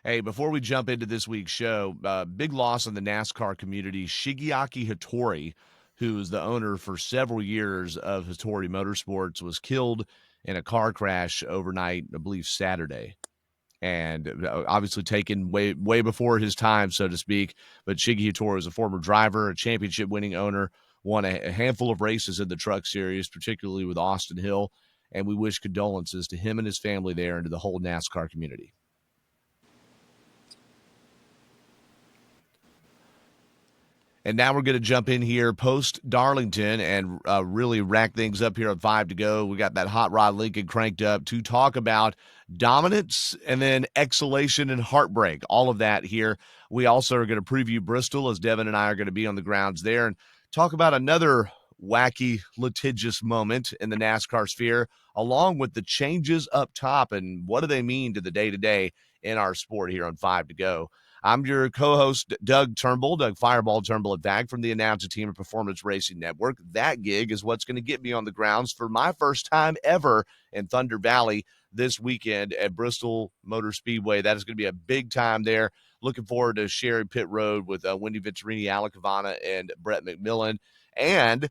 Hey, before we jump into this week's show, big loss in the NASCAR community. Shigeaki Hattori, who is the owner for several years of Hattori Motorsports, was killed in a car crash overnight, I believe Saturday. And obviously taken way before his time, so to speak. But Shiggy Hattori was a former driver, a championship-winning owner, won a handful of races in the Truck Series, particularly with Austin Hill. And we wish condolences to him and his family there and to the whole NASCAR community. And now we're going to jump in here post Darlington and really rack things up here on 5 to go. We got that Hot Rod Lincoln cranked up to talk about dominance and then exhalation and heartbreak. All of that here. We also are going to preview Bristol as Devin and I are going to be on the grounds there and talk about another wacky, litigious moment in the NASCAR sphere, along with the changes up top and what do they mean to the day-to-day in our sport here on 5 to go. I'm your co-host, Doug Turnbull, Doug Fireball Turnbull at VAG from the announcer team of Performance Racing Network. That gig is what's going to get me on the grounds for my first time ever in Thunder Valley this weekend at Bristol Motor Speedway. That is going to be a big time there. Looking forward to sharing pit road with Wendy Venturini, Alec Havana, and Brett McMillan. And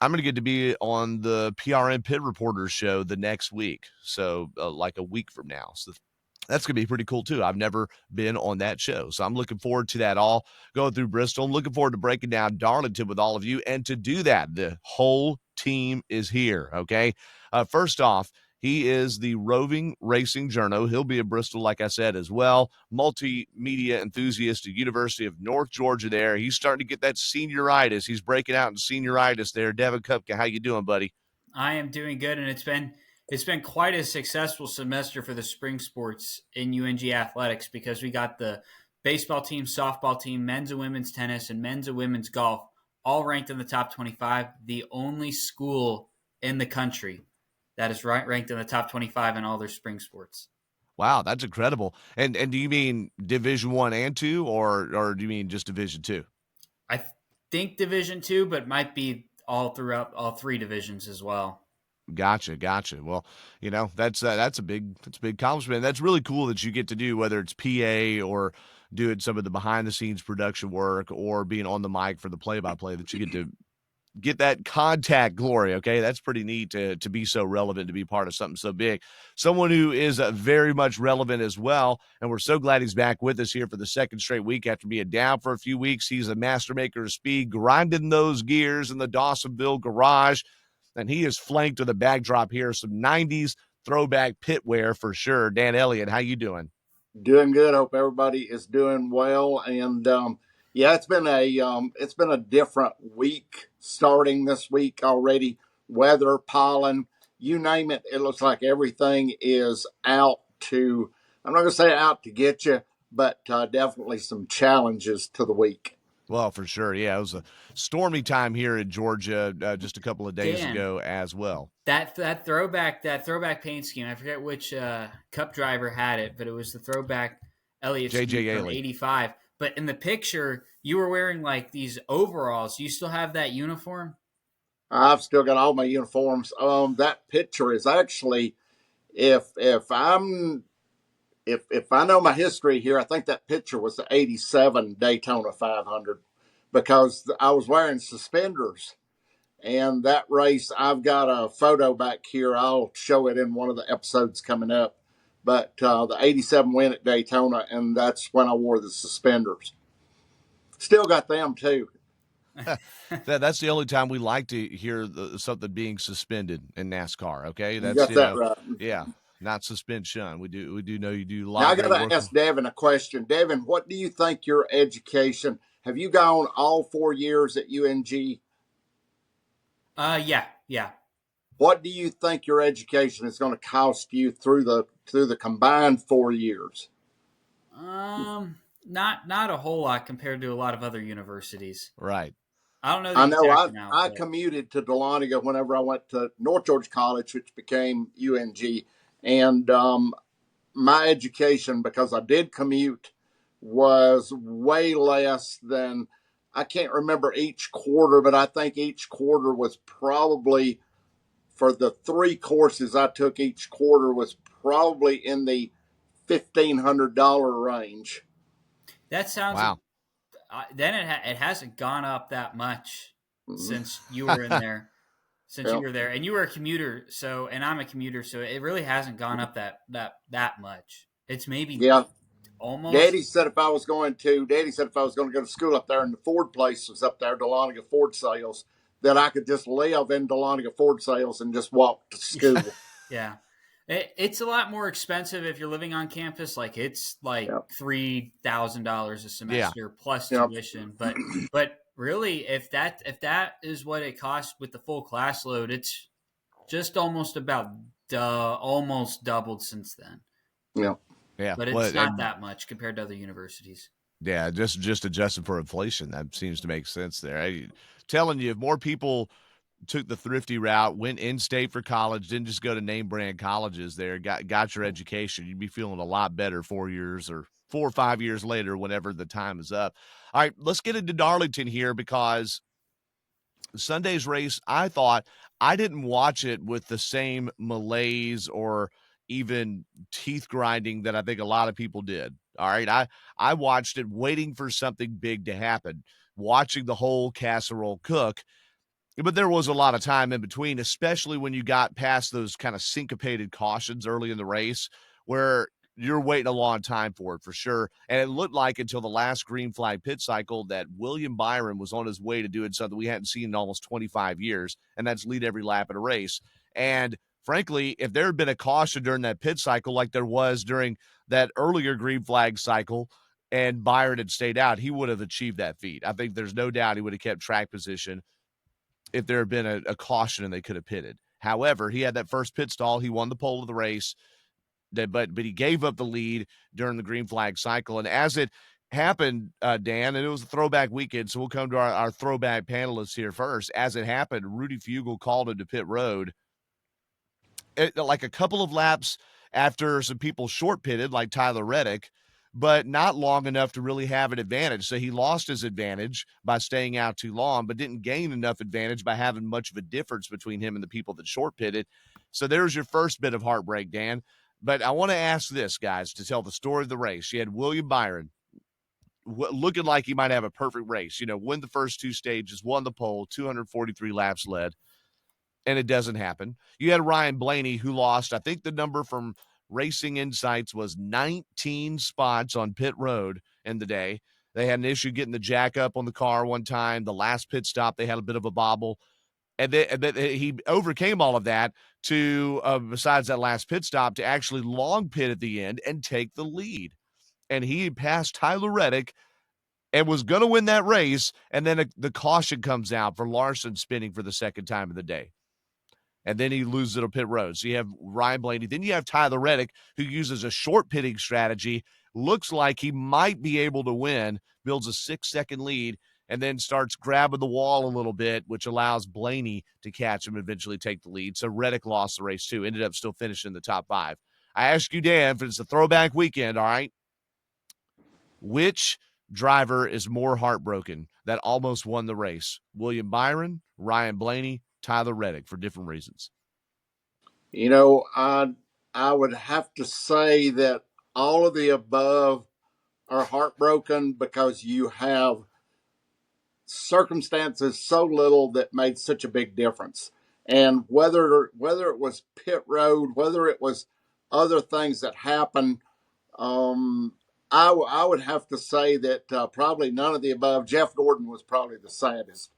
I'm going to get to be on the PRN Pit Reporters show the next week, so like a week from now. So that's going to be pretty cool, too. I've never been on that show, so I'm looking forward to that all, going through Bristol. I'm looking forward to breaking down Darlington with all of you, and to do that, the whole team is here, okay? First off, he is the roving racing journo. He'll be at Bristol, like I said, as well. Multimedia enthusiast at University of North Georgia there. He's starting to get that senioritis. He's breaking out in senioritis there. Devin Kupka, how you doing, buddy? I am doing good, and it's been quite a successful semester for the spring sports in UNG athletics because we got the baseball team, softball team, men's and women's tennis, and men's and women's golf all ranked in the top 25. The only school in the country that is ranked in the top 25 in all their spring sports. Wow, that's incredible. And do you mean Division 1 and 2 or do you mean just Division 2? I think Division two, but might be all throughout all three divisions as well. Gotcha. Well, that's a big accomplishment. That's really cool that you get to do, whether it's PA or doing some of the behind the scenes production work or being on the mic for the play by play, that you get that contact glory. Okay, that's pretty neat to be so relevant, to be part of something so big. Someone who is very much relevant as well, and we're so glad he's back with us here for the second straight week after being down for a few weeks. He's a master maker of speed, grinding those gears in the Dawsonville garage, and he is flanked with a backdrop here, some 90s throwback pit wear for sure. Dan Elliott, how you doing? Doing good. Hope everybody is doing well. And yeah, it's been a different week starting this week already. Weather, pollen, you name it. It looks like everything is out to. I'm not going to say out to get you, but definitely some challenges to the week. Well, for sure. Yeah, it was a stormy time here in Georgia just a couple of days Dan, ago as well. that throwback paint scheme. I forget which Cup driver had it, but it was the throwback Elliott JJ scheme from Ailey. '85. But in the picture, you were wearing like these overalls. Do you still have that uniform? I've still got all my uniforms. That picture is actually, if I know my history here, I think that picture was the '87 Daytona 500 because I was wearing suspenders. And that race, I've got a photo back here. I'll show it in one of the episodes coming up. But the '87 win at Daytona, and that's when I wore the suspenders. Still got them too. That's the only time we like to hear something being suspended in NASCAR. Okay, You that's got that right. yeah, not suspension. We do know you do a Now lot I of great got to work. ask Devin a question. Devin, what do you think your education? Have you gone all 4 years at UNG? Yeah. What do you think your education is going to cost you through the combined 4 years? Not a whole lot compared to a lot of other universities. Right. I don't know I the know exact amount. I But commuted to Dahlonega whenever I went to North Georgia College, which became UNG, and my education, because I did commute, was way less than, I can't remember each quarter, but I think each quarter was probably, for the 3 courses I took, each quarter was probably in the $1,500 range. That sounds. Wow. Then it hasn't gone up that much Mhm. since you were in there. Since you Yep. were there, and you were a commuter, and I'm a commuter, so it really hasn't gone up that much. It's maybe Yeah. almost. Daddy said if I was going to go to school up there, and the Ford place was up there, Dahlonega Ford Sales, that I could just live in Dahlonega Ford Sales and just walk to school. Yeah. It's a lot more expensive if you're living on campus. Like it's like Yep. $3,000 a semester plus Yep. tuition. But really, if that is what it costs with the full class load, it's just almost almost doubled since then. Yeah. Yeah. But it's not that much compared to other universities. Yeah, just adjusting for inflation. That seems to make sense there. Telling you, if more people took the thrifty route, went in-state for college, didn't just go to name-brand colleges there, got your education, you'd be feeling a lot better 4 years or 4 or 5 years later, whenever the time is up. All right, let's get into Darlington here, because Sunday's race, I didn't watch it with the same malaise or even teeth grinding that I think a lot of people did. All right. I watched it waiting for something big to happen, watching the whole casserole cook. But there was a lot of time in between, especially when you got past those kind of syncopated cautions early in the race, where you're waiting a long time for it, for sure. And it looked like until the last green flag pit cycle that William Byron was on his way to doing something we hadn't seen in almost 25 years, and that's lead every lap in a race. And frankly, if there had been a caution during that pit cycle like there was during that earlier green flag cycle, and Byron had stayed out, he would have achieved that feat. I think there's no doubt he would have kept track position if there had been a caution and they could have pitted. However, he had that first pit stall. He won the pole of the race, but he gave up the lead during the green flag cycle. And as it happened, Dan, and it was a throwback weekend, so we'll come to our throwback panelists here first. As it happened, Rudy Fugle called him to pit road. Like a couple of laps after some people short pitted, like Tyler Reddick, but not long enough to really have an advantage. So he lost his advantage by staying out too long, but didn't gain enough advantage by having much of a difference between him and the people that short pitted. So there's your first bit of heartbreak, Dan. But I want to ask this, guys, to tell the story of the race. You had William Byron looking like he might have a perfect race, win the first two stages, won the pole, 243 laps led, and it doesn't happen. You had Ryan Blaney, who lost, I think the number from Racing Insights was 19 spots on pit road in the day. They had an issue getting the jack up on the car one time. The last pit stop, they had a bit of a bobble. And then he overcame all of that to, besides that last pit stop, to actually long pit at the end and take the lead. And he passed Tyler Reddick and was going to win that race. And then the caution comes out for Larson spinning for the second time of the day. And then he loses it on pit road. So you have Ryan Blaney. Then you have Tyler Reddick, who uses a short pitting strategy, looks like he might be able to win, builds a 6-second lead, and then starts grabbing the wall a little bit, which allows Blaney to catch him and eventually take the lead. So Reddick lost the race too, ended up still finishing in the top 5. I ask you, Dan, if it's a throwback weekend, all right, which driver is more heartbroken that almost won the race? William Byron, Ryan Blaney, Tyler Reddick, for different reasons? I would have to say that all of the above are heartbroken because you have circumstances so little that made such a big difference. And whether it was pit road, whether it was other things that happened, I would have to say that probably none of the above. Jeff Gordon was probably the saddest.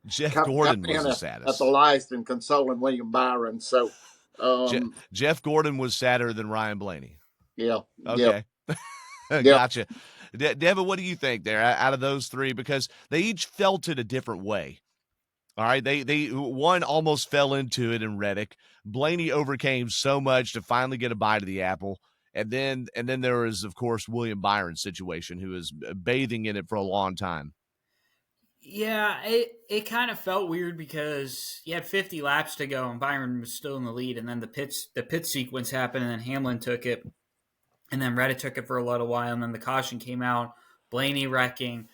Jeff Gordon was the saddest. At the last and consoling William Byron. So Jeff Gordon was sadder than Ryan Blaney. Yeah. Okay. Yep. Gotcha. Devin, what do you think there out of those three? Because they each felt it a different way. All right. They one almost fell into it in Reddick. Blaney overcame so much to finally get a bite of the apple. And then there was, of course, William Byron's situation, who was bathing in it for a long time. Yeah, it kind of felt weird because you had 50 laps to go and Byron was still in the lead, and then the pit sequence happened, and then Hamlin took it, and then Reddick took it for a little while, and then the caution came out, Blaney wrecking,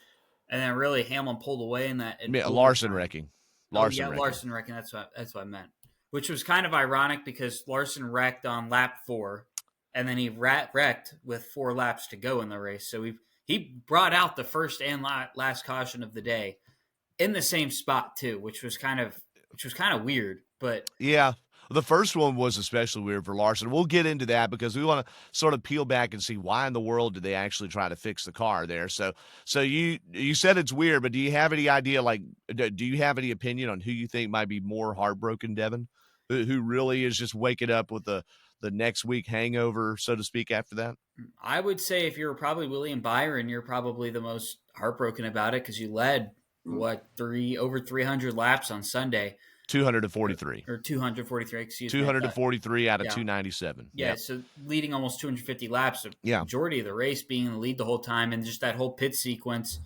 and then really Hamlin pulled away in that. Larson wrecking. Larson wrecking. That's what I meant. Which was kind of ironic because Larson wrecked on lap 4, and then he wrecked with 4 laps to go in the race. So he brought out the first and last caution of the day in the same spot too, which was kind of weird. But Yeah. The first one was especially weird for Larson. We'll get into that because we want to sort of peel back and see why in the world did they actually try to fix the car there. So you said it's weird, but do you have any idea, like, do you have any opinion on who you think might be more heartbroken, Devin? Who really is just waking up with the next week hangover, so to speak, after that? I would say if you're probably William Byron, you're probably the most heartbroken about it because you led over 300 laps on Sunday. 243. Or 243, excuse me. 243 out of 297. Yeah, so leading almost 250 laps, majority of the race being in the lead the whole time, and just that whole pit sequence.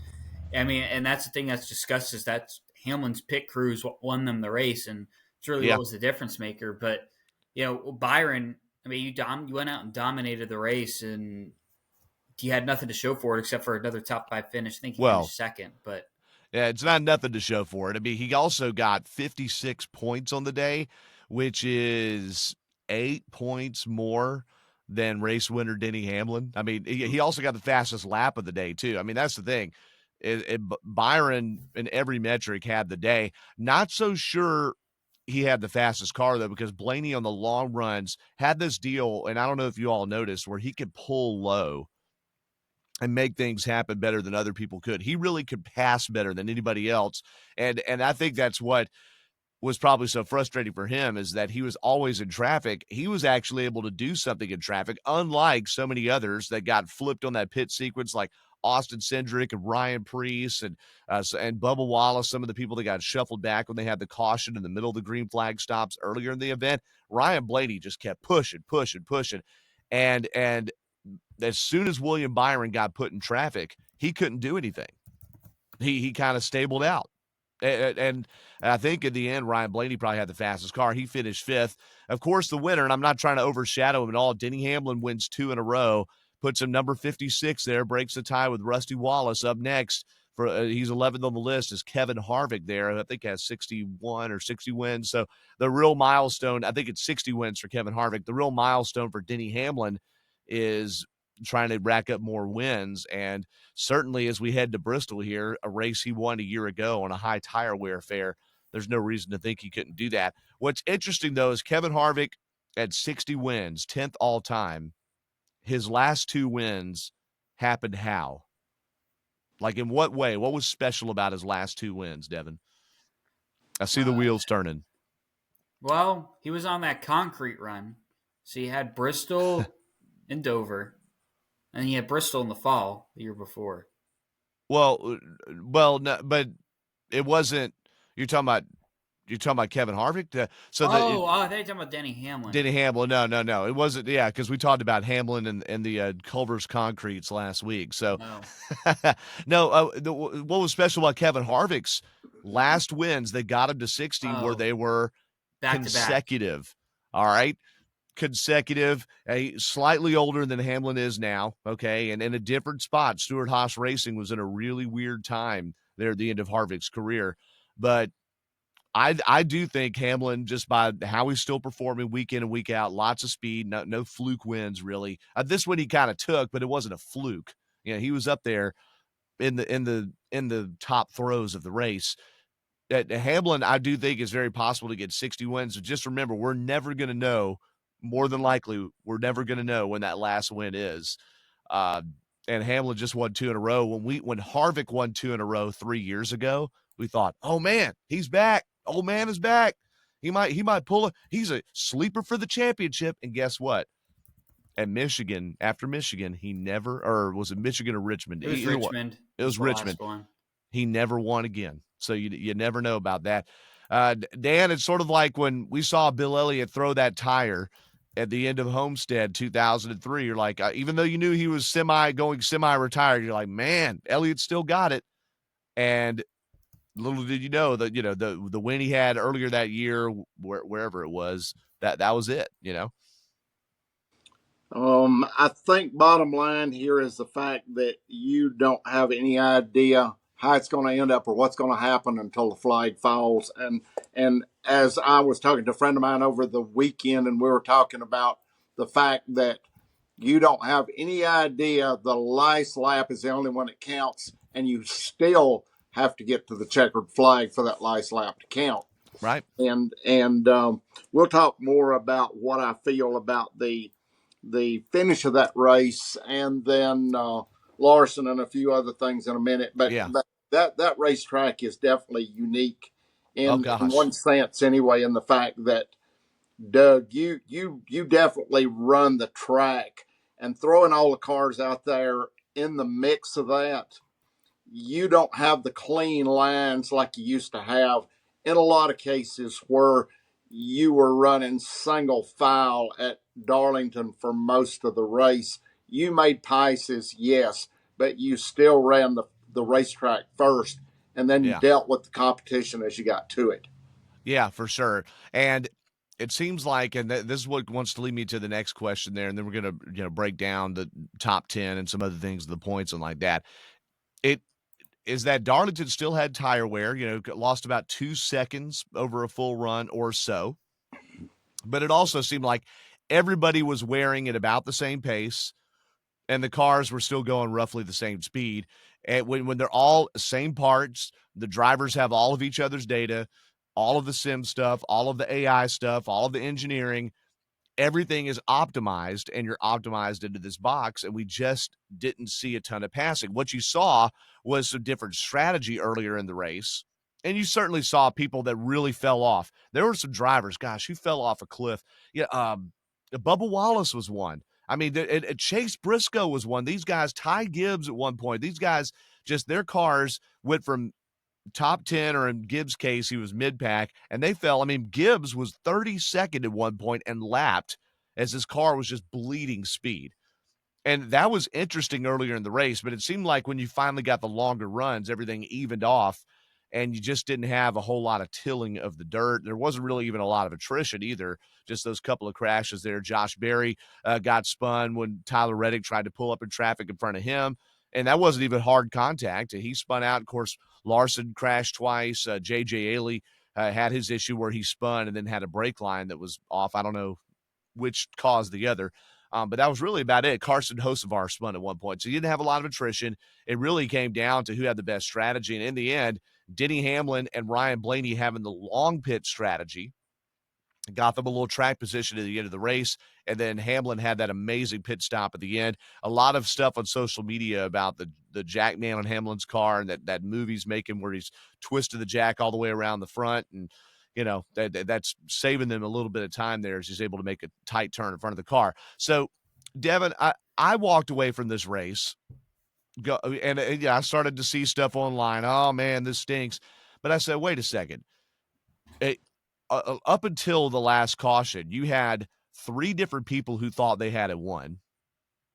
I mean, and that's the thing that's discussed is that Hamlin's pit crews won them the race, and it's really what was the difference maker. But, Byron, I mean, you went out and dominated the race, and you had nothing to show for it except for another top 5 finish. I think he finished second, but yeah, it's not nothing to show for it. I mean, he also got 56 points on the day, which is 8 points more than race winner Denny Hamlin. I mean, he also got the fastest lap of the day, too. I mean, that's the thing. Byron, in every metric, had the day. Not so sure he had the fastest car, though, because Blaney on the long runs had this deal, and I don't know if you all noticed, where he could pull low and make things happen better than other people could. He really could pass better than anybody else. And I think that's what was probably so frustrating for him, is that he was always in traffic. He was actually able to do something in traffic, unlike so many others that got flipped on that pit sequence, like Austin Hendrick and Ryan Preece and Bubba Wallace, some of the people that got shuffled back when they had the caution in the middle of the green flag stops earlier in the event. Ryan Blaney just kept pushing. And as soon as William Byron got put in traffic, he couldn't do anything. He kind of stabled out. And I think in the end, Ryan Blaney probably had the fastest car. He finished 5th. Of course, the winner, and I'm not trying to overshadow him at all, Denny Hamlin wins 2 in a row, puts him number 56 there, breaks the tie with Rusty Wallace. Up next, he's 11th on the list, is Kevin Harvick there. I think has 61 or 60 wins. So the real milestone, I think it's 60 wins for Kevin Harvick. The real milestone for Denny Hamlin is trying to rack up more wins. And certainly as we head to Bristol here, a race he won a year ago on a high tire wear affair, there's no reason to think he couldn't do that. What's interesting, though, is Kevin Harvick at 60 wins, 10th all time. His last 2 wins happened how? Like, in what way? What was special about his last 2 wins, Devin? I see the wheels turning. Well, he was on that concrete run. So he had Bristol and Dover. And he had Bristol in the fall the year before. Well, no, but it wasn't. You're talking about Kevin Harvick. I thought you were talking about Denny Hamlin. Denny Hamlin. No, it wasn't. Yeah, because we talked about Hamlin and the Culver's Concretes last week. So, no. What was special about Kevin Harvick's last wins? They got him to 60, where they were consecutive. All right. Consecutive, slightly older than Hamlin is now, okay, and in a different spot. Stewart-Haas Racing was in a really weird time there at the end of Harvick's career, but I do think Hamlin, just by how he's still performing week in and week out, lots of speed, no fluke wins really. This one he kind of took, but it wasn't a fluke. He was up there in the top throws of the race. Hamlin, I do think, is very possible to get 60 wins. So just remember, we're never going to know. More than likely, we're never going to know when that last win is. And Hamlin just won 2 in a row. When Harvick won 2 in a row 3 years ago, we thought, oh man, he's back. Old man is back. He might pull he's a sleeper for the championship. And guess what? At Michigan, after Michigan, he never, or was it Michigan or Richmond? It was Richmond. It was Richmond. He never won again. So you never know about that. Dan, it's sort of like when we saw Bill Elliott throw that tire at the end of Homestead 2003. You're like, even though you knew he was semi-retired, you're like, man, Elliott still got it. And little did you know that, the win he had earlier that year, wherever it was, that was it, I think bottom line here is the fact that you don't have any idea how it's going to end up or what's going to happen until the flag falls. And as I was talking to a friend of mine over the weekend, and we were talking about the fact that You don't have any idea the last lap is the only one that counts, and you still have to get to the checkered flag for that last lap to count. Right. And we'll talk more about what I feel about the finish of that race, and then Larson and a few other things in a minute. But Yeah. that racetrack is definitely unique Oh, in gosh. one sense, anyway. In the fact that Doug, you definitely run the track, and throwing all the cars out there in the mix of that, you don't have the clean lines like you used to have in a lot of cases where you were running single file at Darlington for most of the race. You made paces, yes, but you still ran the racetrack first, and then you Yeah. dealt with the competition as you got to it. Yeah, for sure. And it seems like, and this is what wants to lead me to the next question there, and then we're going to break down the top 10 and some other things, the points and like that. It is that Darlington still had tire wear, lost about 2 seconds over a full run or so. But it also seemed like everybody was wearing at about the same pace, and the cars were still going roughly the same speed. And when they're all same parts, the drivers have all of each other's data, all of the sim stuff, all of the AI stuff, all of the engineering, everything is optimized, and you're optimized into this box, and we just didn't see a ton of passing. What you saw was some different strategy earlier in the race, and you certainly saw people that really fell off. There were some drivers, gosh, who fell off a cliff. Yeah, Bubba Wallace was one. I mean, Chase Briscoe was one. These guys, Ty Gibbs at one point, these guys, just their cars went from top 10, or in Gibbs' case, he was mid-pack, and they fell. I mean, Gibbs was 32nd at one point and lapped as his car was just bleeding speed. And that was interesting earlier in the race, but it seemed like when you finally got the longer runs, everything evened off, and you just didn't have a whole lot of tilling of the dirt. There wasn't really even a lot of attrition either, just those couple of crashes there. Josh Berry got spun when Tyler Reddick tried to pull up in traffic in front of him, and that wasn't even hard contact. He spun out. Of course, Larson crashed twice. J.J. Ailey had his issue where he spun and then had a brake line that was off. I don't know which caused the other. But that was really about it. Carson Hocevar spun at one point. So you didn't have a lot of attrition. It really came down to who had the best strategy. And in the end, Denny Hamlin and Ryan Blaney having the long pit strategy got them a little track position at the end of the race. And then Hamlin had that amazing pit stop at the end. A lot of stuff on social media about the jack man on Hamlin's car, and that move he's making where he's twisted the jack all the way around the front. And, that's saving them a little bit of time there as he's able to make a tight turn in front of the car. So, Devin, I walked away from this race, I started to see stuff online. Oh, man, this stinks. But I said, wait a second. Up until the last caution, you had three different people who thought they had it won.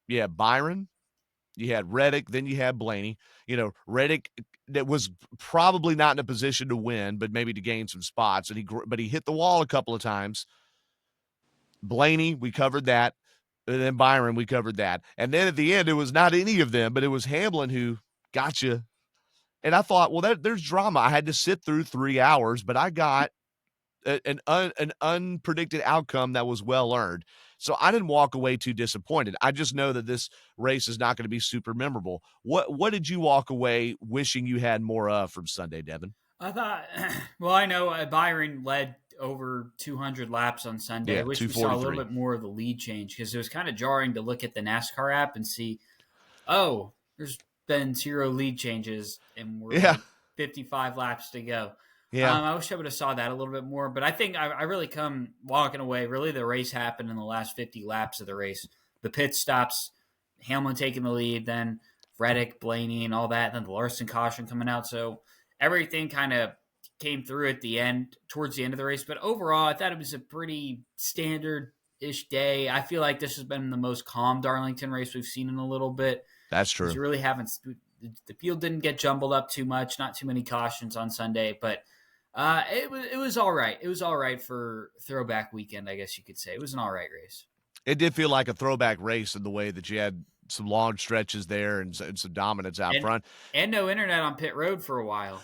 You had Byron, you had Reddick, then you had Blaney. Reddick that was probably not in a position to win, but maybe to gain some spots. But he hit the wall a couple of times. Blaney, we covered that. And then Byron, we covered that. And then at the end, it was not any of them, but it was Hamlin who got you. And I thought, well, there's drama. I had to sit through 3 hours, but I got an unpredicted outcome that was well earned. So I didn't walk away too disappointed. I just know that this race is not going to be super memorable. What did you walk away wishing you had more of from Sunday, Devin? I thought, well, I know Byron led over 200 laps on Sunday. Yeah, I wish we saw a little bit more of the lead change, because it was kind of jarring to look at the NASCAR app and see, oh, there's been 0 lead changes and we're like 55 laps to go. Yeah. I wish I would have saw that a little bit more, but I think I really come walking away. Really, the race happened in the last 50 laps of the race. The pit stops, Hamlin taking the lead, then Reddick, Blaney, and all that, and then the Larson caution coming out. So everything kind of came through at the end, towards the end of the race. But overall, I thought it was a pretty standard-ish day. I feel like this has been the most calm Darlington race we've seen in a little bit. That's true. You really haven't. The field didn't get jumbled up too much. Not too many cautions on Sunday, but it was all right. It was all right for throwback weekend, I guess you could say. It was an all right race. It did feel like a throwback race in the way that you had some long stretches there and some dominance out front. And no internet on pit road for a while.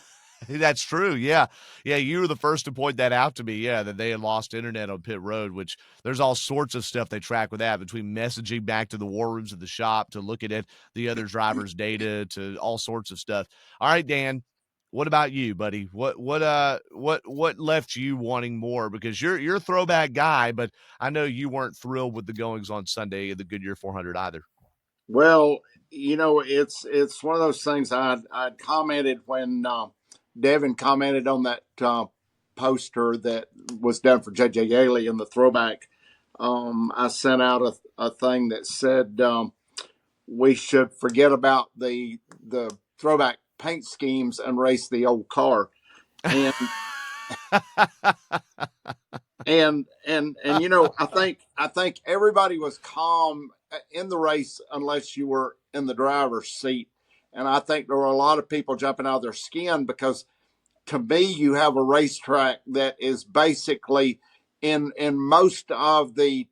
That's true. Yeah. Yeah. You were the first to point that out to me. Yeah. That they had lost internet on pit road, which there's all sorts of stuff they track with that, between messaging back to the war rooms of the shop to looking at the other driver's data to all sorts of stuff. All right, Dan, what about you, buddy? What left you wanting more? Because you're a throwback guy, but I know you weren't thrilled with the goings on Sunday of the Goodyear 400 either. Well, it's one of those things. I'd commented when Devin commented on that poster that was done for JJ Yaley in the throwback. I sent out a thing that said we should forget about the throwback paint schemes and race the old car. And I think everybody was calm in the race unless you were in the driver's seat. And I think there were a lot of people jumping out of their skin because, to me, you have a racetrack that is basically in most of the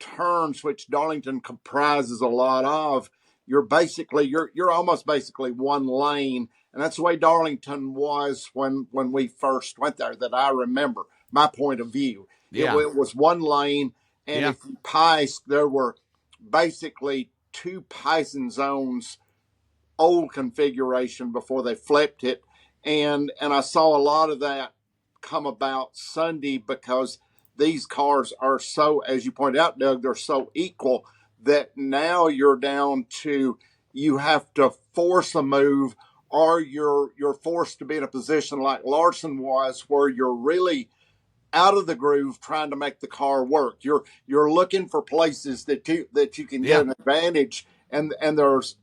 turns, which Darlington comprises a lot of. You're almost basically one lane, and that's the way Darlington was when we first went there. That I remember, my point of view, Yeah. it was one lane, and Yeah. if you piced, there were basically two picing zones, old configuration before they flipped it, and I saw a lot of that come about Sunday because these cars are so, as you pointed out, Doug, they're so equal that now you're down to, you have to force a move, or you're forced to be in a position like Larson was, where you're really out of the groove trying to make the car work. You're looking for places that you can Yeah. get an advantage, and there's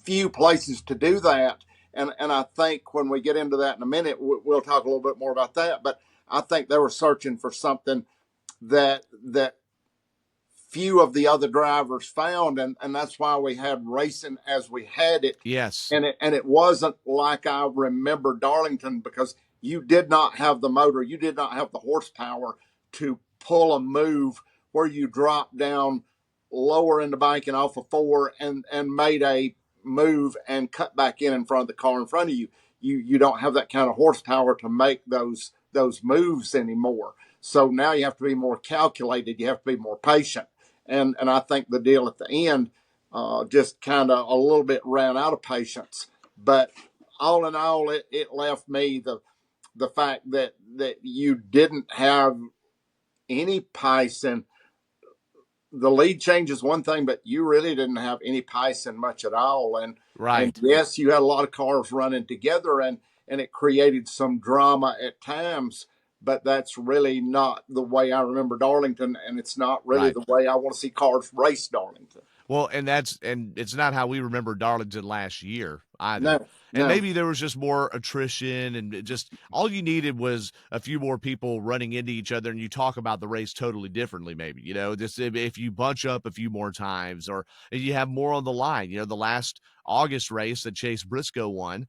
few places to do that. And I think when we get into that in a minute, we'll talk a little bit more about that. But I think they were searching for something that few of the other drivers found, and that's why we had racing as we had it. Yes. And it wasn't like I remember Darlington, because you did not have the motor, you did not have the horsepower to pull a move where you dropped down lower in the bank and off of four and made a move and cut back in front of the car in front of you. You don't have that kind of horsepower to make those moves anymore. So now you have to be more calculated. You have to be more patient. And I think the deal at the end just kind of a little bit ran out of patience. But all in all, it left me the fact that you didn't have any pacing. The lead change is one thing, but you really didn't have any pacing much at all. And Right. yes, you had a lot of cars running together, and it created some drama at times. But that's really not the way I remember Darlington, and it's not really Right. the way I want to see cars race Darlington. Well, and it's not how we remember Darlington last year either. No, And no, maybe there was just more attrition, and it just all you needed was a few more people running into each other, and you talk about the race totally differently. Maybe, just if you bunch up a few more times, or you have more on the line. The last August race that Chase Briscoe won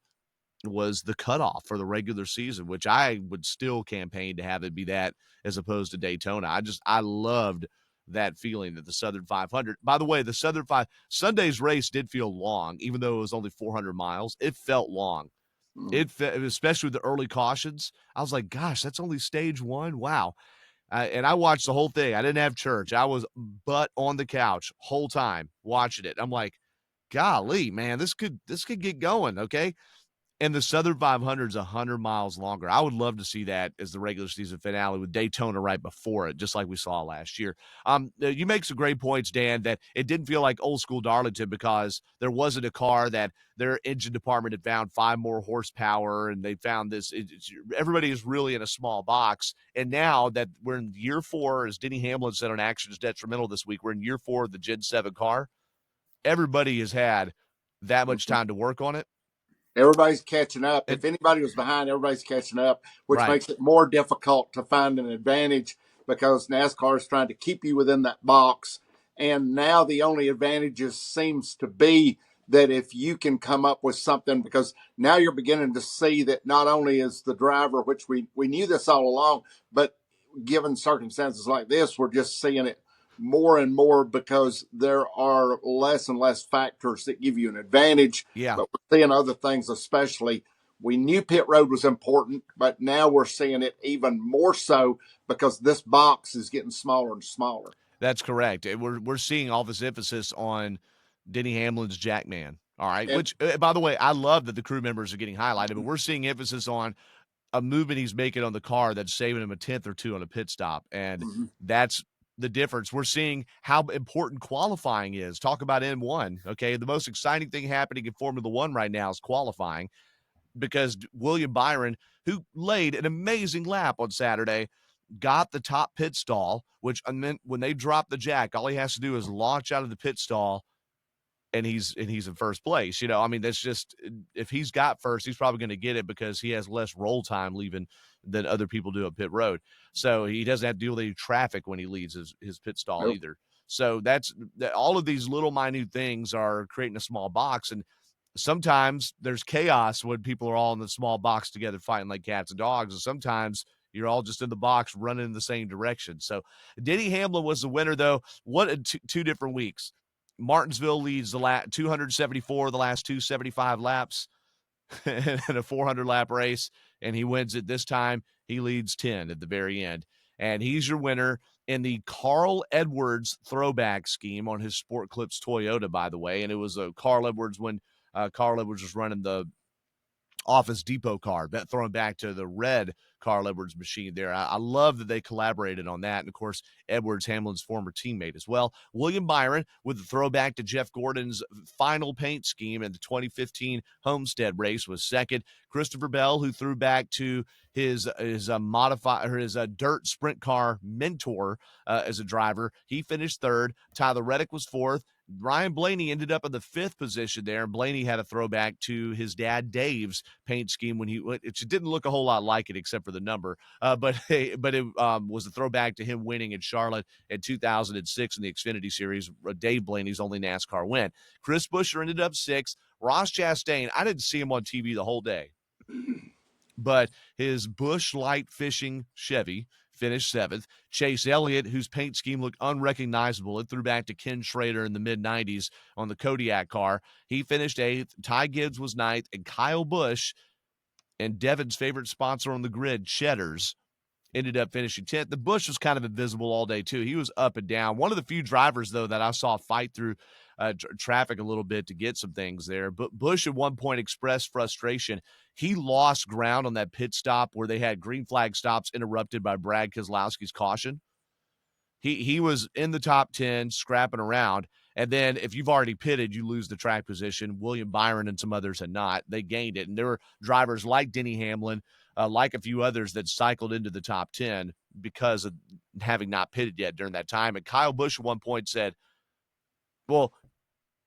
was the cutoff for the regular season, which I would still campaign to have it be that as opposed to Daytona. I loved that feeling that the Southern 500. By the way, the Southern Sunday's race did feel long, even though it was only 400 miles. It felt long. Especially with the early cautions. I was like, gosh, that's only stage one. Wow. And I watched the whole thing. I didn't have church. I was butt on the couch whole time watching it. I'm like, golly, man, this could get going. Okay. And the Southern 500 is 100 miles longer. I would love to see that as the regular season finale with Daytona right before it, just like we saw last year. You make some great points, Dan, that it didn't feel like old school Darlington because there wasn't a car that their engine department had found 5 more horsepower, and they found this. Everybody is really in a small box. And now that we're in year 4, as Denny Hamlin said on Actions Detrimental this week, we're in year 4 of the Gen 7 car. Everybody has had that much time to work on it. Everybody's catching up. If anybody was behind, everybody's catching up, which Right. makes it more difficult to find an advantage because NASCAR is trying to keep you within that box. And now the only advantages seems to be that if you can come up with something, because now you're beginning to see that not only is the driver, which we knew this all along, but given circumstances like this, we're just seeing it more and more because there are less and less factors that give you an advantage. Yeah. But we're seeing other things, especially We knew pit road was important, but now we're seeing it even more so because this box is getting smaller and smaller. That's correct. We're seeing all this emphasis on Denny Hamlin's Jackman. All right, which by the way, I love that the crew members are getting highlighted, but we're seeing emphasis on a movement he's making on the car that's saving him a tenth or two on a pit stop, and that's the difference. We're seeing how important qualifying is. Talk about N1. Okay, the most exciting thing happening in Formula One right now is qualifying, because William Byron, who laid an amazing lap on Saturday, got the top pit stall, which meant when they drop the jack, all he has to do is launch out of the pit stall, and he's in first place. I mean, that's just, if he's got first, he's probably going to get it because he has less roll time leaving than other people do at pit road. So he doesn't have to deal with any traffic when he leaves his pit stall either. So that's all of these little minute things are creating a small box, and sometimes there's chaos when people are all in the small box together fighting like cats and dogs, and sometimes you're all just in the box running in the same direction. So Denny Hamlin was the winner, though. What two different weeks. Martinsville leads the 274 the last 275 laps in a 400 lap race, and he wins it this time. He leads 10 at the very end, and he's your winner in the Carl Edwards throwback scheme on his Sport Clips Toyota, by the way. And it was a Carl Edwards when Carl Edwards was running the Office Depot car, throwing back to the red Carl Edwards machine there. I love that they collaborated on that. And, of course, Edwards, Hamlin's former teammate as well. William Byron with the throwback to Jeff Gordon's final paint scheme in the 2015 Homestead race, was second. Christopher Bell, who threw back to his dirt sprint car mentor as a driver, he finished third. Tyler Reddick was fourth. Ryan Blaney ended up in the fifth position there. Blaney had a throwback to his dad Dave's paint scheme it didn't look a whole lot like it except for the number, but it was a throwback to him winning in Charlotte in 2006 in the Xfinity Series, Dave Blaney's only NASCAR win. Chris Buescher ended up sixth. Ross Chastain, I didn't see him on TV the whole day, but his Busch Light Fishing Chevy finished seventh. Chase Elliott, whose paint scheme looked unrecognizable, it threw back to Ken Schrader in the mid-90s on the Kodiak car. He finished eighth. Ty Gibbs was ninth, and Kyle Busch and Devin's favorite sponsor on the grid, Cheddar's, ended up finishing 10th. The Busch was kind of invisible all day, too. He was up and down. One of the few drivers, though, that I saw fight through traffic a little bit to get some things there. But Busch at one point expressed frustration. He lost ground on that pit stop where they had green flag stops interrupted by Brad Keselowski's caution. He was in the top 10, scrapping around. And then if you've already pitted, you lose the track position. William Byron and some others had not. They gained it. And there were drivers like Denny Hamlin, like a few others, that cycled into the top 10 because of having not pitted yet during that time. And Kyle Busch at one point said, well,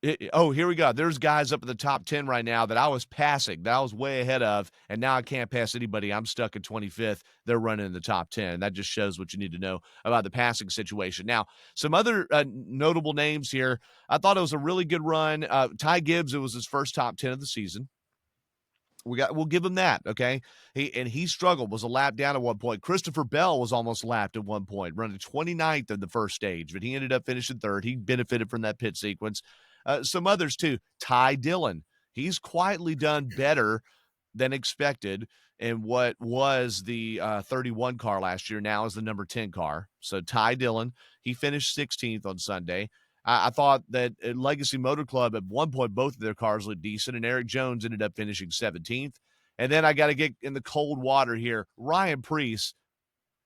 here we go. There's guys up in the top 10 right now that I was passing, that I was way ahead of, and now I can't pass anybody. I'm stuck at 25th. They're running in the top 10. That just shows what you need to know about the passing situation. Now, some other notable names here. I thought it was a really good run. Ty Gibbs, it was his first top 10 of the season. We'll give him that, okay? He struggled, was a lap down at one point. Christopher Bell was almost lapped at one point, running 29th in the first stage, but he ended up finishing third. He benefited from that pit sequence. Some others, too. Ty Dillon. He's quietly done better than expected in what was the 31 car last year, now is the number 10 car. So Ty Dillon, he finished 16th on Sunday. I thought that at Legacy Motor Club, at one point, both of their cars looked decent, and Eric Jones ended up finishing 17th. And then I got to get in the cold water here. Ryan Preece,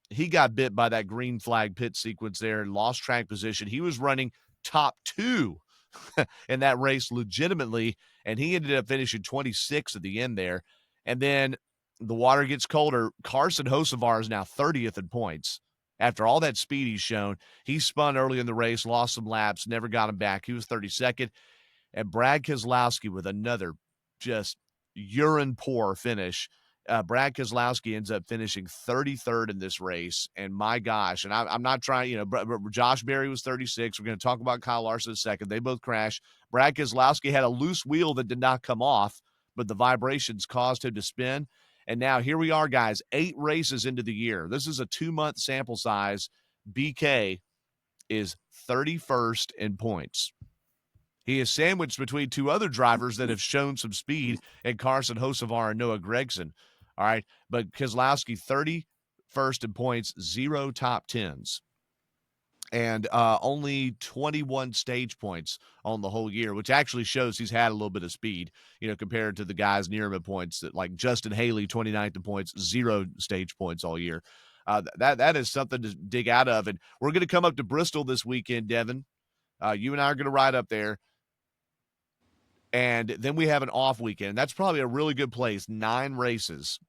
he got bit by that green flag pit sequence there and lost track position. He was running top 2 in that race legitimately, and he ended up finishing 26 at the end there. And then the water gets colder. Carson Hocevar is now 30th in points. After all that speed he's shown, he spun early in the race, lost some laps, never got him back. He was 32nd. And Brad Keselowski with another just urine poor finish. Brad Keselowski ends up finishing 33rd in this race. And my gosh, and I'm not trying, Josh Berry was 36. We're going to talk about Kyle Larson in a second. They both crashed. Brad Keselowski had a loose wheel that did not come off, but the vibrations caused him to spin. And now here we are, guys, 8 races into the year. This is a 2-month sample size. BK is 31st in points. He is sandwiched between two other drivers that have shown some speed, and Carson Hocevar and Noah Gragson. All right, but Keselowski 31st in points, 0 top tens, and only 21 stage points on the whole year, which actually shows he's had a little bit of speed, compared to the guys near him at points, that like Justin Haley, 29th in points, 0 stage points all year. That is something to dig out of. And we're going to come up to Bristol this weekend, Devin. You and I are going to ride up there. And then we have an off weekend. That's probably a really good place. 9 races,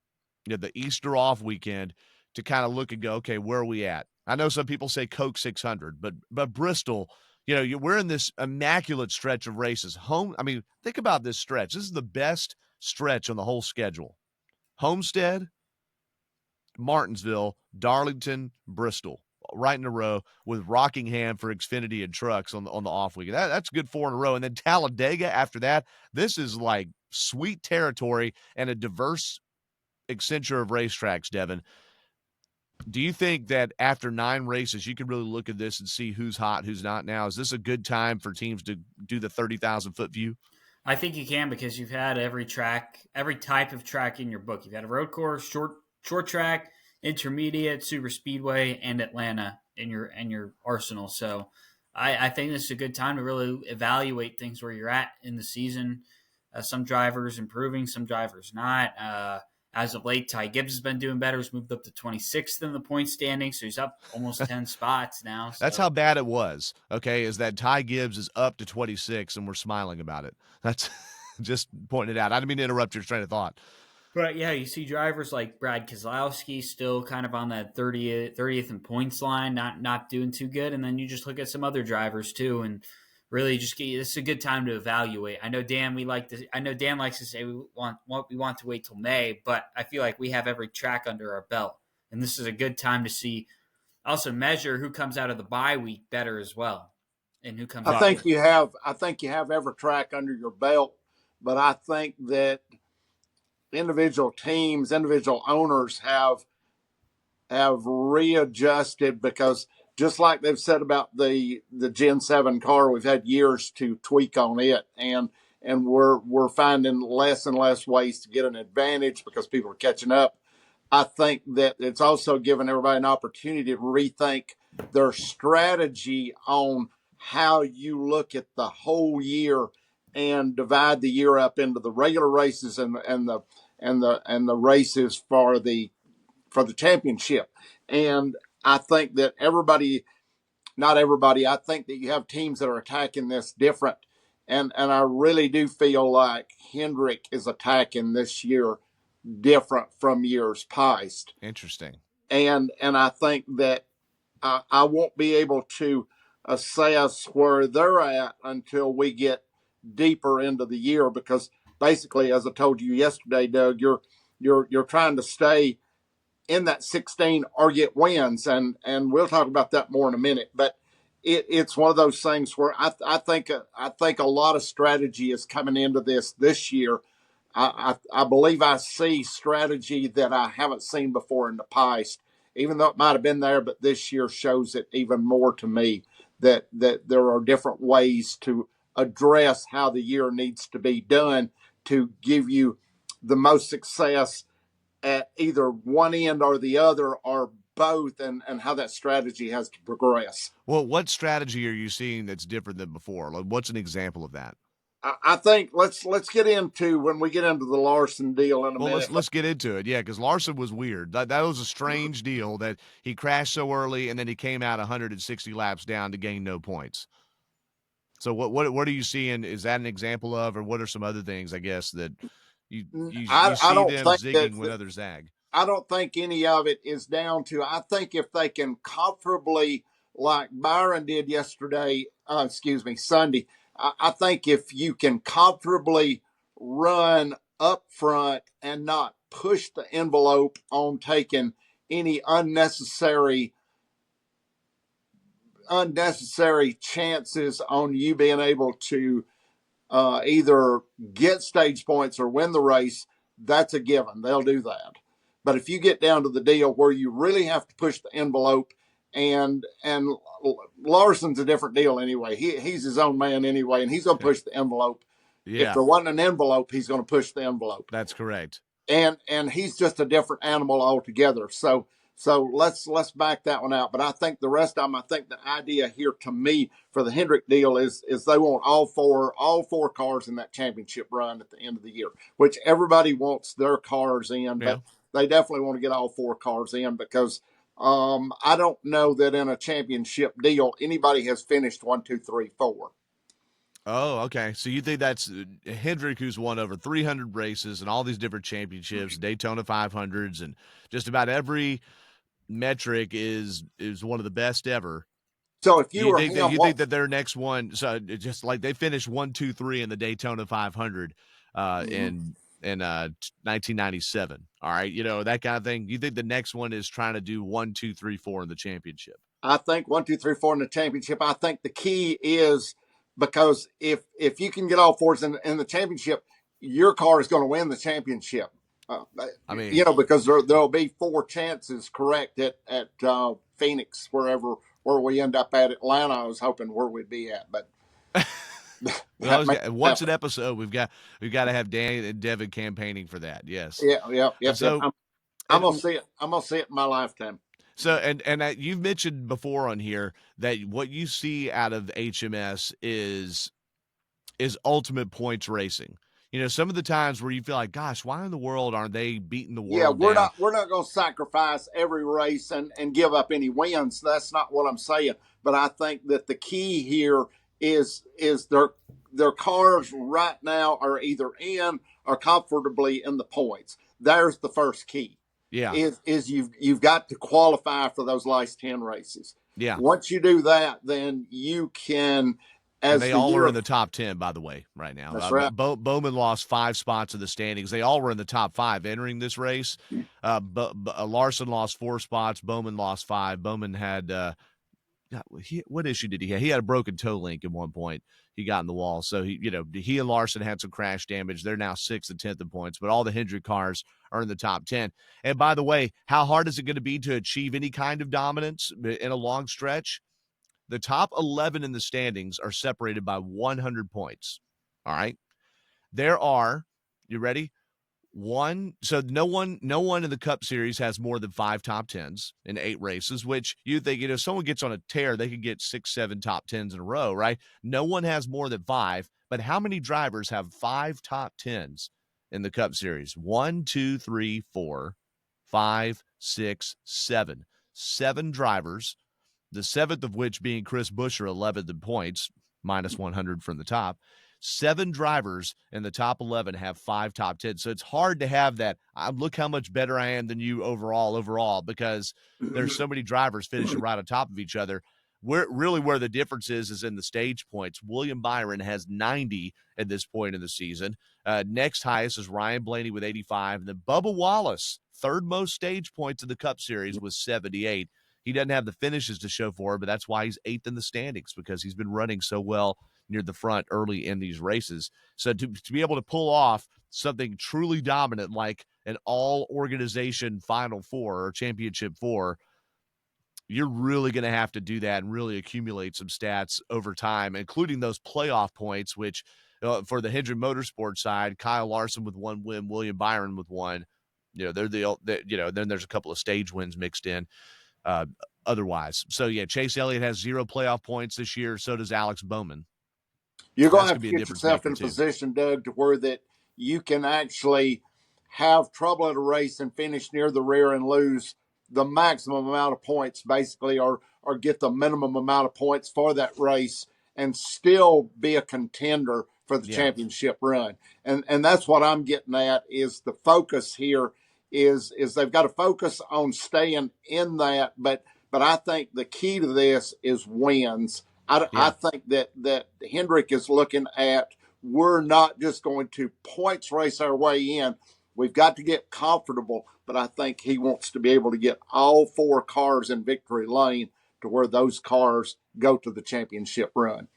the Easter off weekend, to kind of look and go, okay, where are we at? I know some people say Coke 600, but Bristol, we're in this immaculate stretch of races. Think about this stretch. This is the best stretch on the whole schedule. Homestead, Martinsville, Darlington, Bristol, right in a row, with Rockingham for Xfinity and trucks on the off weekend. That's good 4 in a row. And then Talladega after that. This is like sweet territory and a diverse accenture of racetracks, Devin. Do you think that after 9 races, you can really look at this and see who's hot, who's not now? Is this a good time for teams to do the 30,000-foot view? I think you can, because you've had every type of track in your book. You've had a road course, short track, intermediate, super speedway, and Atlanta in your arsenal. So I think this is a good time to really evaluate things where you're at in the season. Some drivers improving, some drivers not. As of late, Ty Gibbs has been doing better. He's moved up to 26th in the point standing, so he's up almost 10 spots now. So. That's how bad it was, okay, is that Ty Gibbs is up to 26, and we're smiling about it. That's just pointing it out. I didn't mean to interrupt your train of thought. But, yeah, you see drivers like Brad Keselowski still kind of on that 30th in points line, not doing too good. And then you just look at some other drivers, too, and really just this is a good time to evaluate. I know Dan likes to say we want to wait till May, but I feel like we have every track under our belt, and this is a good time to see, also measure who comes out of the bye week better as well, and who comes. I think you have every track under your belt, but I think that individual teams, individual owners have readjusted, because just like they've said about the Gen 7 car, we've had years to tweak on it, and we're finding less and less ways to get an advantage because people are catching up. I think that it's also given everybody an opportunity to rethink their strategy on how you look at the whole year and divide the year up into the regular races and the races for the championship. And I think that not everybody, I think that you have teams that are attacking this different. And I really do feel like Hendrick is attacking this year different from years past. Interesting. And I think that I won't be able to assess where they're at until we get deeper into the year, because basically, as I told you yesterday, Doug, you're trying to stay in that 16 or get wins, and we'll talk about that more in a minute. But it's one of those things where I think a lot of strategy is coming into this year. I believe I see strategy that I haven't seen before in the past, even though it might have been there, but this year shows it even more to me that there are different ways to address how the year needs to be done to give you the most success at either one end or the other, or both, and how that strategy has to progress. Well, what strategy are you seeing that's different than before? Like, what's an example of that? I think let's get into, when we get into the Larson deal in a minute. Let's get into it, yeah, because Larson was weird. That was a strange deal, that he crashed so early and then he came out 160 laps down to gain no points. So what are you seeing? Is that an example of, or what are some other things, I guess, that you see them zigging when others zag? I don't think any of it is down to, I think if they can comfortably, like Byron did Sunday, I think if you can comfortably run up front and not push the envelope on taking any unnecessary chances on you being able to either get stage points or win the race, that's a given. They'll do that. But if you get down to the deal where you really have to push the envelope and Larson's a different deal anyway. He's his own man anyway, and he's going to push the envelope. If Yeah, there wasn't an envelope, he's going to push the envelope. that's correct. And he's just a different animal altogether. So let's back that one out. But I think the rest of them, I think the idea here to me for the Hendrick deal is they want all four cars in that championship run at the end of the year, which everybody wants their cars in, Yeah. but they definitely want to get all four cars in because I don't know that in a championship deal anybody has finished 1, 2, 3, 4. Oh, okay. So you think that's Hendrick, who's won over 300 races and all these different championships, Daytona 500s, and just about every metric is one of the best ever. So if you were think him, you think that their next one, so just like they finished 1, 2, 3 in the Daytona 500 in 1997. All right, that kind of thing. You think the next one is trying to do 1, 2, 3, 4 in the championship? I think 1, 2, 3, 4 in the championship. I think the key is because if you can get all fours in the championship, your car is going to win the championship. I mean, because there'll be 4 chances correct at Phoenix, where we end up at. Atlanta, I was hoping where we'd be at, but once an episode, we've got to have Danny and Devin campaigning for that. Yes. Yeah. So I'm gonna see it. I'm gonna see it in my lifetime. So, and you've mentioned before on here that what you see out of HMS is ultimate points racing. Some of the times where you feel like, gosh, why in the world aren't they beating the world down? We're not going to sacrifice every race and give up any wins. That's not what I'm saying. But I think that the key here is their cars right now are either in or comfortably in the points. There's the first key. Yeah. Is you've got to qualify for those last 10 races. Yeah. Once you do that, then you can. And they all are in the top 10, by the way, right now. That's right. Bowman lost 5 spots in the standings. They all were in the top 5 entering this race. Larson lost 4 spots. Bowman lost 5. Bowman had what issue did he have? He had a broken toe link at one point. He got in the wall. So he and Larson had some crash damage. They're now 6th and 10th in points, but all the Hendrick cars are in the top 10. And by the way, how hard is it going to be to achieve any kind of dominance in a long stretch? The top 11 in the standings are separated by 100 points. All right. There are, you ready? So no one in the Cup Series has more than 5 top 10s in 8 races, which you think, if someone gets on a tear, they could get 6, 7 top 10s in a row, right? No one has more than 5, but how many drivers have 5 top 10s in the Cup Series? 1, 2, 3, 4, 5, 6, 7. 7 drivers, the 7th of which being Chris Buescher, 11th in points, minus 100 from the top. 7 drivers in the top 11 have 5 top 10. So it's hard to have that. Look how much better I am than you overall, because there's so many drivers finishing right on top of each other. Where the difference is in the stage points. William Byron has 90 at this point in the season. Next highest is Ryan Blaney with 85. And then Bubba Wallace, 3rd most stage points in the Cup Series with 78. He doesn't have the finishes to show for it, but that's why he's 8th in the standings, because he's been running so well near the front early in these races. So to be able to pull off something truly dominant like an all-organization Final Four or Championship 4, you're really going to have to do that and really accumulate some stats over time, including those playoff points, which for the Hendrick Motorsports side, Kyle Larson with 1 win, William Byron with 1. They're then there's a couple of stage wins mixed in. Otherwise. So, Chase Elliott has 0 playoff points this year. So does Alex Bowman. You're going to have to get yourself in a position, Doug, to where that you can actually have trouble at a race and finish near the rear and lose the maximum amount of points, basically, or get the minimum amount of points for that race and still be a contender for the championship run. And that's what I'm getting at, is the focus here is they've got to focus on staying in that. But I think the key to this is wins. I think that Hendrick is looking at, we're not just going to points race our way in. We've got to get comfortable, but I think he wants to be able to get all 4 cars in victory lane to where those cars go to the championship run.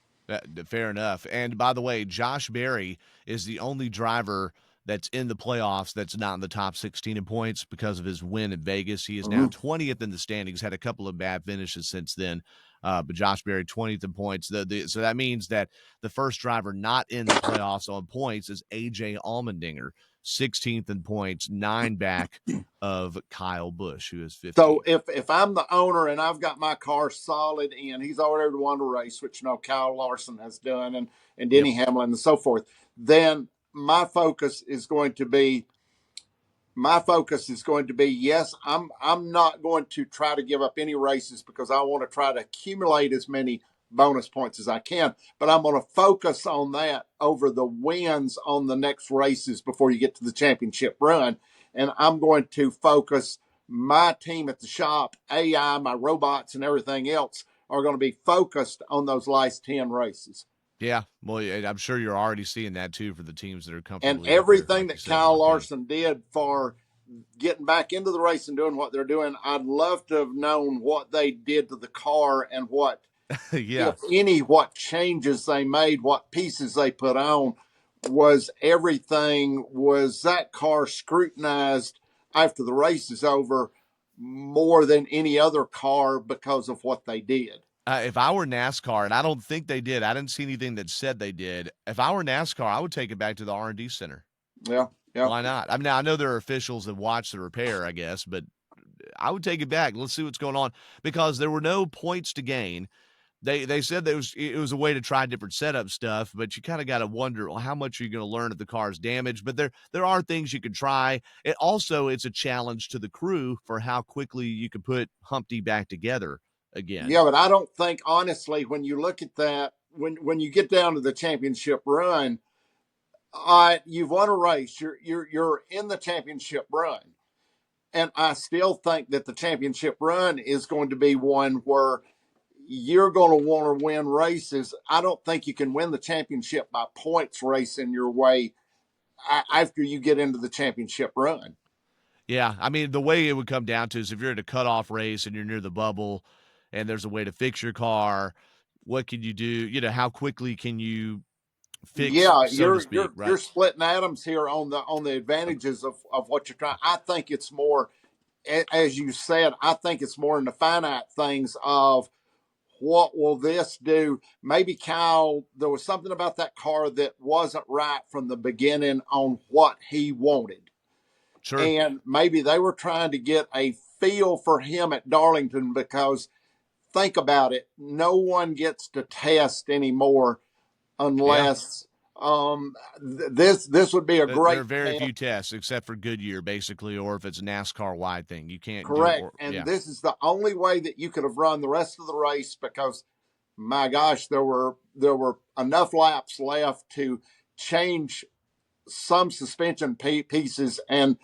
Fair enough. And by the way, Josh Berry is the only driver that's in the playoffs that's not in the top 16 in points because of his win in Vegas. He is now 20th in the standings, had a couple of bad finishes since then. But Josh Berry 20th in points. So that means that the first driver not in the playoffs on points is AJ Allmendinger, 16th in points, 9 back of Kyle Busch, who is 15th. So if I'm the owner and I've got my car solid in, he's already won a race, which Kyle Larson has done, and Denny Hamlin and so forth, then my focus is going to be yes, I'm not going to try to give up any races because I want to try to accumulate as many bonus points as I can, but I'm going to focus on that over the wins on the next races before you get to the championship run. And I'm going to focus my team at the shop, AI, my robots and everything else are going to be focused on those last 10 races. Yeah, well, I'm sure you're already seeing that too for the teams that are comfortable. And everything that Kyle Larson did for getting back into the race and doing what they're doing, I'd love to have known what they did to the car and what, if any, what changes they made, what pieces they put on. Was that car scrutinized after the race is over more than any other car because of what they did? If I were NASCAR, and I don't think they did, I didn't see anything that said they did. If I were NASCAR, I would take it back to the R&D center. Yeah. Why not? I mean, I know there are officials that watch the repair, I guess, but I would take it back. Let's see what's going on because there were no points to gain. They said that it was a way to try different setup stuff, but you kind of got to wonder, well, how much are you going to learn if the car is damaged? But there are things you can try. It's a challenge to the crew for how quickly you can put Humpty back together again. Yeah, but I don't think, honestly, when you look at that, when you get down to the championship run, you've won a race. You're in the championship run. And I still think that the championship run is going to be one where you're going to want to win races. I don't think you can win the championship by points racing your way after you get into the championship run. Yeah, I mean, the way it would come down to is if you're in a cutoff race and you're near the bubble and there's a way to fix your car, what can you do? How quickly can you fix, so to speak, right? You're splitting atoms here on the advantages of what you're trying. I think it's more, as you said, I think it's more in the finite things of what will this do? Maybe Kyle, there was something about that car that wasn't right from the beginning on what he wanted. Sure. And maybe they were trying to get a feel for him at Darlington because think about it, no one gets to test anymore unless this would be a great. There are very few tests except for Goodyear, basically, or if it's a NASCAR wide thing, you can't. Correct, this is the only way that you could have run the rest of the race because, my gosh, there were enough laps left to change some suspension pieces and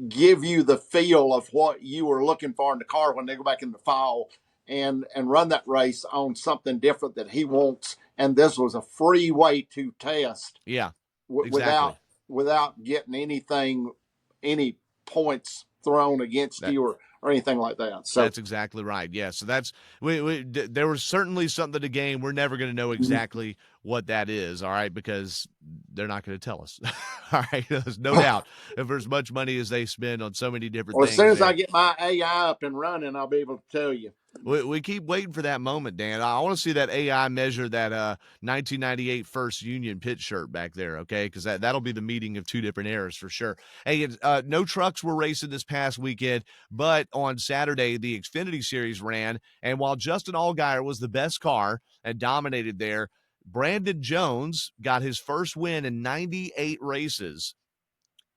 give you the feel of what you were looking for in the car when they go back in the fall and run that race on something different that he wants. And this was a free way to test. Yeah, exactly. without getting any points thrown against you or anything like that. So that's exactly right. Yeah. So that's there was certainly something to gain. We're never going to know exactly what that is. All right, because they're not going to tell us. All right, there's no doubt. If there's much money as they spend on so many different things. As soon as I get my AI up and running, I'll be able to tell you. We keep waiting for that moment, Dan. I want to see that AI measure that 1998 First Union pit shirt back there, okay? Because that'll be the meeting of two different eras for sure. Hey, no trucks were racing this past weekend, but on Saturday, the Xfinity Series ran, and while Justin Allgaier was the best car and dominated there, Brandon Jones got his first win in 98 races,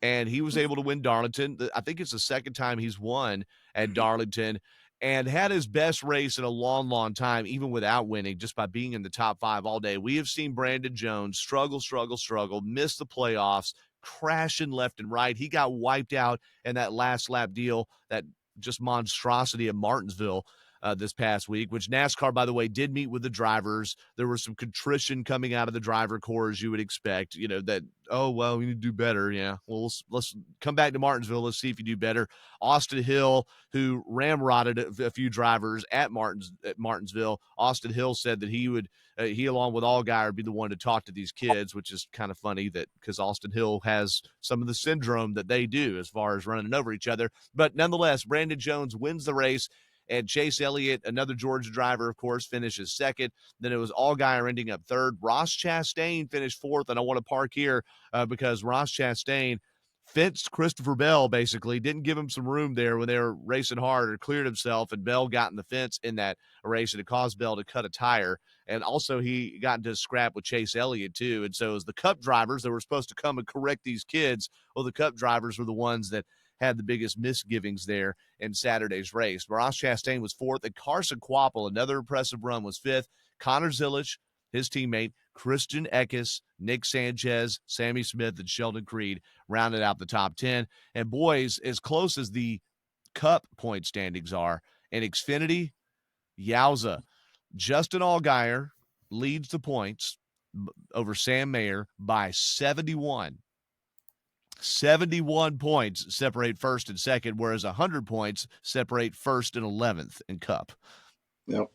and he was able to win Darlington. I think it's the second time he's won at Darlington, and had his best race in a long, long time, even without winning, just by being in the top 5 all day. We have seen Brandon Jones struggle, miss the playoffs, crashing left and right. He got wiped out in that last lap deal, that just monstrosity of Martinsville. this past week, which NASCAR, by the way, did meet with the drivers. There was some contrition coming out of the driver corps, as you would expect, that, oh, well, we need to do better. Yeah, well, let's come back to Martinsville. Let's see if you do better. Austin Hill, who ramrodded a few drivers at Martinsville, Austin Hill said that he, along with Allgaier, would be the one to talk to these kids, which is kind of funny that because Austin Hill has some of the syndrome that they do as far as running over each other. But nonetheless, Brandon Jones wins the race. And Chase Elliott, another Georgia driver, of course, finishes second. Then it was Allgaier ending up third. Ross Chastain finished fourth, and I want to park here because Ross Chastain fenced Christopher Bell, basically, didn't give him some room there when they were racing hard, or cleared himself, and Bell got in the fence in that race, and it caused Bell to cut a tire. And also he got into a scrap with Chase Elliott, too. And so as the Cup drivers that were supposed to come and correct these kids, well, the Cup drivers were the ones that had the biggest misgivings there in Saturday's race. Ross Chastain was fourth, and Carson Kvapil, another impressive run, was fifth. Connor Zilisch, his teammate, Christian Eckes, Nick Sanchez, Sammy Smith, and Sheldon Creed rounded out the top 10. And boys, as close as the Cup point standings are, in Xfinity, yowza, Justin Allgaier leads the points over Sam Mayer by 71. 71 points separate first and second, whereas 100 points separate first and 11th in Cup. Yep.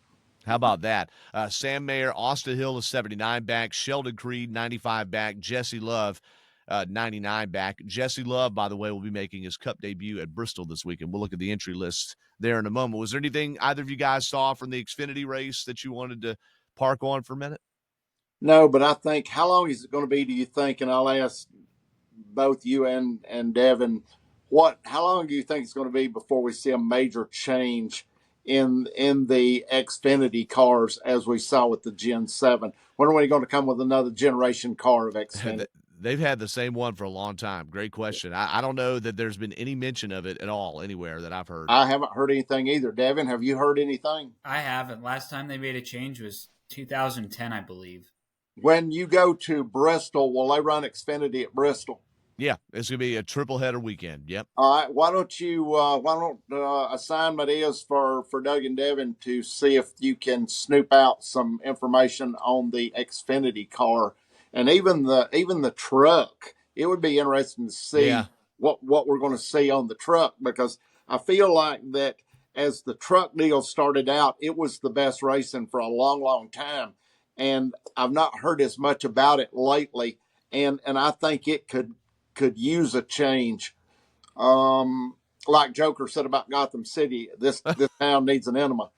How about that? Sam Mayer, Austin Hill is 79 back, Sheldon Creed 95 back, Jesse Love 99 back. Jesse Love, by the way, will be making his Cup debut at Bristol this weekend. We'll look at the entry list there in a moment. Was there anything either of you guys saw from the Xfinity race that you wanted to park on for a minute? No, but I think, how long is it going to be, do you think? And I'll ask both you and Devin, how long do you think it's going to be before we see a major change in the Xfinity cars as we saw with the Gen 7? When are we going to come with another generation car of Xfinity? They've had the same one for a long time. Great question. I don't know that there's been any mention of it at all anywhere that I've heard. I haven't heard anything either. Devin, have you heard anything? I haven't. Last time they made a change was 2010, I believe. When you go to Bristol, will they run Xfinity at Bristol? Yeah, it's going to be a triple header weekend. Yep. All right. Why don't assignment is for Doug and Devin to see if you can snoop out some information on the Xfinity car and even the truck. It would be interesting to see what we're going to see on the truck, because I feel like that as the truck deal started out, it was the best racing for a long, long time. And I've not heard as much about it lately. And I think it could use a change. Like Joker said about Gotham City, this town needs an enema.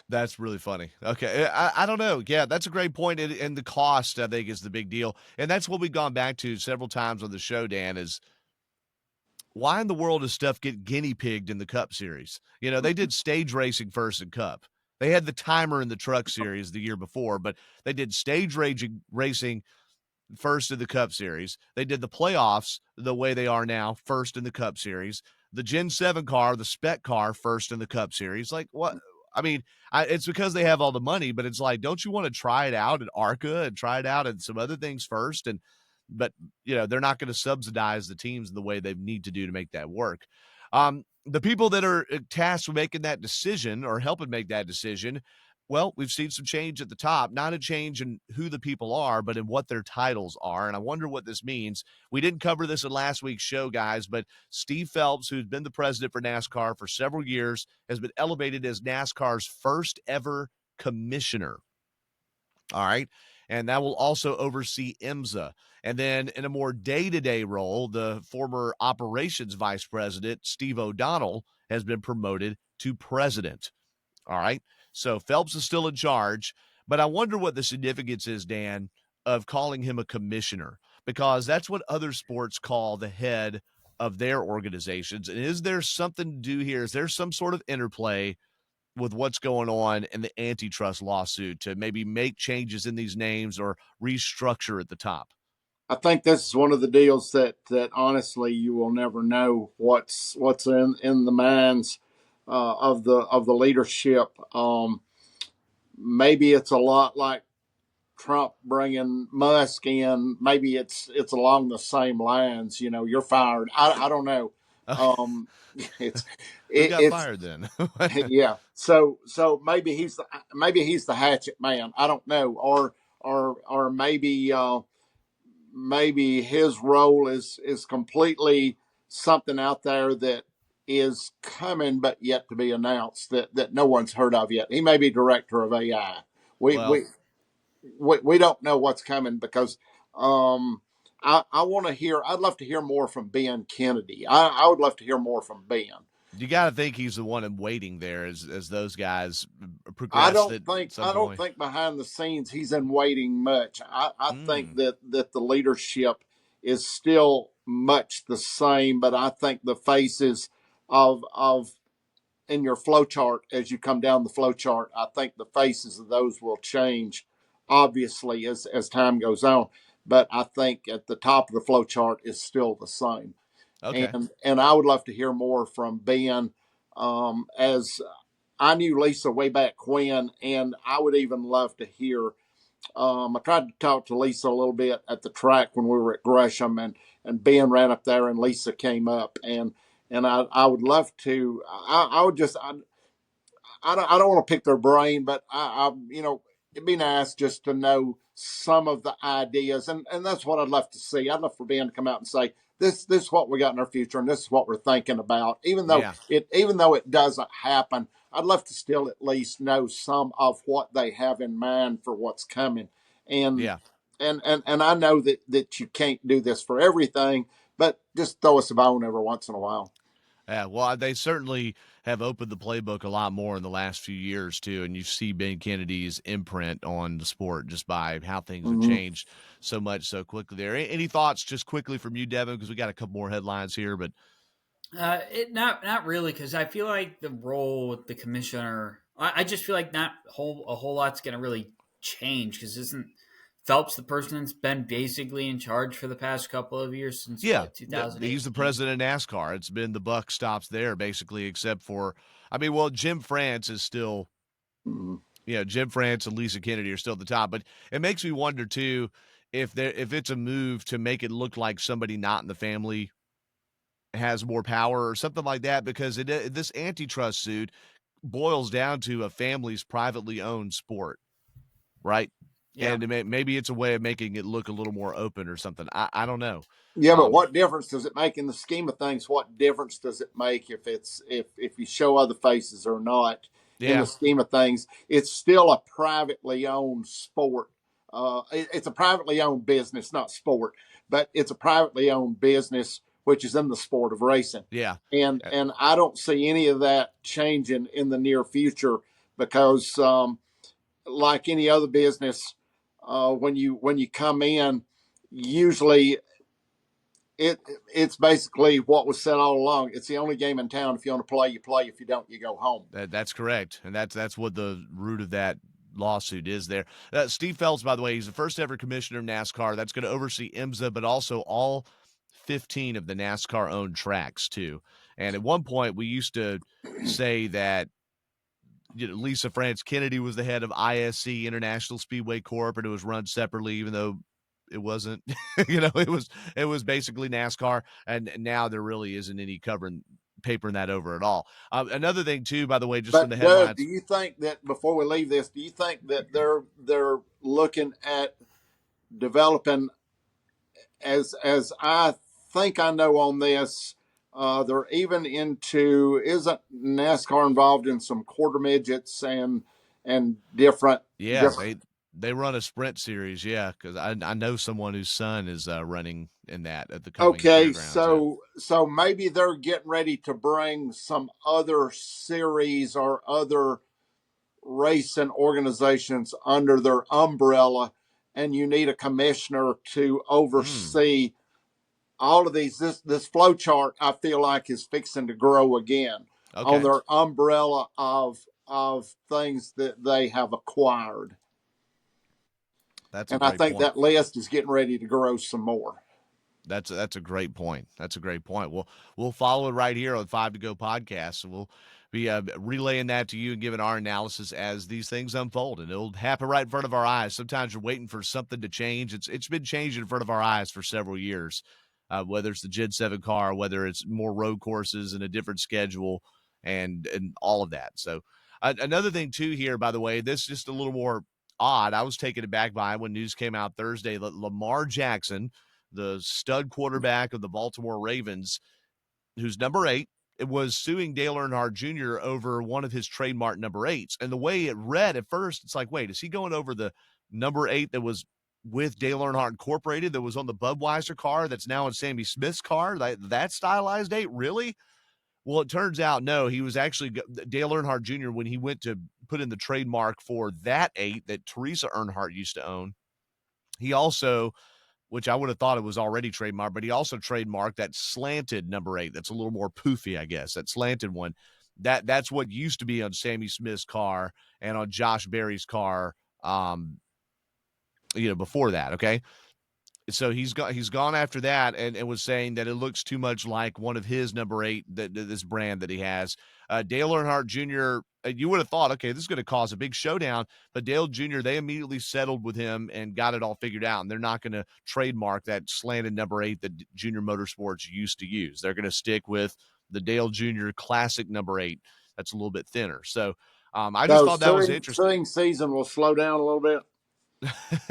That's really funny. Okay. I don't know. Yeah, that's a great point. And the cost, I think, is the big deal. And that's what we've gone back to several times on the show, Dan, is why in the world does stuff get guinea pigged in the Cup Series? They did stage racing first in Cup. They had the timer in the Truck Series the year before, but they did stage racing first in the Cup Series. They did the playoffs the way they are now, first in the Cup Series. The Gen 7 car, the spec car, first in the Cup Series. Like, what? I mean, it's because they have all the money, but it's like, don't you want to try it out at ARCA and try it out at some other things first? But they're not going to subsidize the teams in the way they need to do to make that work. The people that are tasked with making that decision or helping make that decision, well, we've seen some change at the top, not a change in who the people are, but in what their titles are. And I wonder what this means. We didn't cover this in last week's show, guys, but Steve Phelps, who's been the president for NASCAR for several years, has been elevated as NASCAR's first ever commissioner. All right. And that will also oversee IMSA. And then in a more day-to-day role, the former operations vice president, Steve O'Donnell, has been promoted to president. All right. So Phelps is still in charge, but I wonder what the significance is, Dan, of calling him a commissioner, because that's what other sports call the head of their organizations. And is there something to do here? Is there some sort of interplay with what's going on in the antitrust lawsuit to maybe make changes in these names or restructure at the top? I think this is one of the deals that honestly you will never know what's in the minds of the leadership. Maybe it's a lot like Trump bringing Musk in. Maybe it's along the same lines. You're fired. I don't know, Um, it's Who got it's fired then? yeah. So maybe he's the hatchet man. I don't know, or maybe his role is completely something out there that is coming but yet to be announced that no one's heard of yet. He may be director of AI. We we Well, we don't know what's coming because I want to hear. I'd love to hear more from Ben Kennedy. I would love to hear more from Ben. you got to think he's the one in waiting there as those guys I progressed don't at think some I don't point. think behind the scenes he's in waiting much. I think Mm, that the leadership is still much the same, but I think the faces of in your flow chart as you come down the flow chart, I think the faces of those will change obviously as time goes on. But I think at the top of the flow chart is still the same. okay. And I would love to hear more from Ben as I knew Lisa way back when, and I would even love to hear. I tried to talk to Lisa a little bit at the track when we were at Gresham, and Ben ran up there, and Lisa came up, and I would love to. I would just I don't want to pick their brain, but it'd be nice just to know some of the ideas, and that's what I'd love to see. I'd love for Ben to come out and say this is what we got in our future, and this is what we're thinking about. Yeah, Even though it doesn't happen, I'd love to still at least know some of what they have in mind for what's coming, and yeah. and I know that you can't do this for everything, but just throw us a bone every once in a while. Yeah, well, they certainly have opened the playbook a lot more in the last few years too, and you see Ben Kennedy's imprint on the sport just by how things have Mm-hmm. changed so much so quickly. There, any thoughts just quickly from you, Devin? Because we got a couple more headlines here, but It not really, because I feel like the role with the commissioner. I just feel like not a whole lot's going to really change, because isn't Phelps the person that's been basically in charge for the past couple of years since yeah, what he's the 2018? president of NASCAR. It's been the buck stops there basically, except for, I mean, well, Jim France is still, Mm-hmm. Jim France and Lisa Kennedy are still at the top, but it makes me wonder too if it's a move to make it look like somebody not in the family has more power or something like that, because this antitrust suit boils down to a family's privately owned sport, right? Yeah, And maybe it's a way of making it look a little more open or something. I don't know. Yeah, but Um, what difference does it make in the scheme of things? What difference does it make if you show other faces or not? In the yeah, scheme of things, it's still a privately owned sport. It's a privately owned business, not sport, but it's a privately owned business which is in the sport of racing. yeah, And I don't see any of that changing in the near future because, like any other business, when you come in, usually it it's basically what was said all along. It's the only game in town. If you want to play, you play. If you don't, you go home. that's correct, and that's what the root of that lawsuit is there. Steve Phelps, by the way, he's the first ever commissioner of NASCAR. That's going to oversee IMSA, but also all 15 of the NASCAR owned tracks too. And at one point, we used to say that Lisa France Kennedy was the head of ISC, International Speedway Corp, and it was run separately, even though it wasn't. It was basically NASCAR, and now there really isn't any covering papering that over at all. Another thing too, by the way, just from the But Doug, do headlines. you think that before we leave this, do you think that they're looking at developing as I think I know on this? They're even into isn't NASCAR involved in some quarter midgets and different Yeah, different. they run a sprint series. Yeah, because I know someone whose son is running in that at the coming Okay, fairgrounds. Yeah. so maybe they're getting ready to bring some other series or other racing organizations under their umbrella, and you need a commissioner to Mm, oversee all of these. This flow chart, I feel like, is fixing to grow again on okay, their umbrella of things that they have acquired, that's a and I great think point. that list is getting ready to grow some more. That's a great point. That's a great point. We'll follow it right here on Five to Go podcast, and we'll be relaying that to you and giving our analysis as these things unfold. And it'll happen right in front of our eyes. Sometimes you're waiting for something to change. It's been changing in front of our eyes for several years. whether it's the Gen 7 car, whether it's more road courses and a different schedule and all of that. So another thing too here, by the way, this is just a little more odd. I was taken aback by when news came out Thursday that Lamar Jackson, the stud quarterback of the Baltimore Ravens, who's number 8, it was suing Dale Earnhardt Jr. over one of his trademark number 8s. And the way it read at first, it's like, wait, is he going over the number 8 that was with Dale Earnhardt Incorporated that was on the Budweiser car that's now in Sammy Smith's car? That stylized 8? Really? Well, it turns out, no, he was actually Dale Earnhardt Jr. when he went to put in the trademark for that 8 that Teresa Earnhardt used to own. He also, which I would have thought it was already trademarked, but he also trademarked that slanted number 8. That's a little more poofy, I guess. That slanted one. That's what used to be on Sammy Smith's car and on Josh Berry's car, before that. Okay. So he's gone after that and was saying that it looks too much like one of his number 8, this brand that he has. Dale Earnhardt Jr., you would have thought, okay, this is going to cause a big showdown, but Dale Jr., they immediately settled with him and got it all figured out, and they're not going to trademark that slanted number 8 that Junior Motorsports used to use. They're going to stick with the Dale Jr. classic number 8 that's a little bit thinner. So I just thought that was interesting. Suing season will slow down a little bit.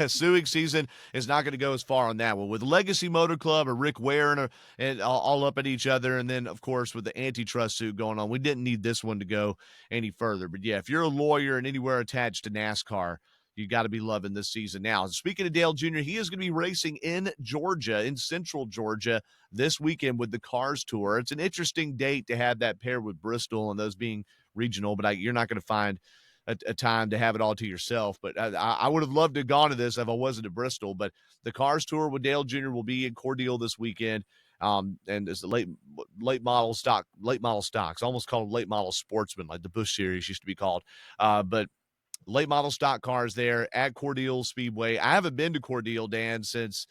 Suing season is not going to go as far on that one. With Legacy Motor Club or Rick Ware and all up at each other, and then, of course, with the antitrust suit going on, we didn't need this one to go any further. But, yeah, if you're a lawyer and anywhere attached to NASCAR, you got to be loving this season. Now, speaking of Dale Jr., he is going to be racing in Georgia, in central Georgia, this weekend with the Cars Tour. It's an interesting date to have that paired with Bristol and those being regional, but you're not going to find a time to have it all to yourself. But I would have loved to have gone to this if I wasn't at Bristol. But the Cars Tour with Dale Jr. will be in Cordele this weekend. And it's the late model stocks, almost called late model sportsman, like the Busch Series used to be called. But late model stock cars there at Cordele Speedway. I haven't been to Cordele, Dan, since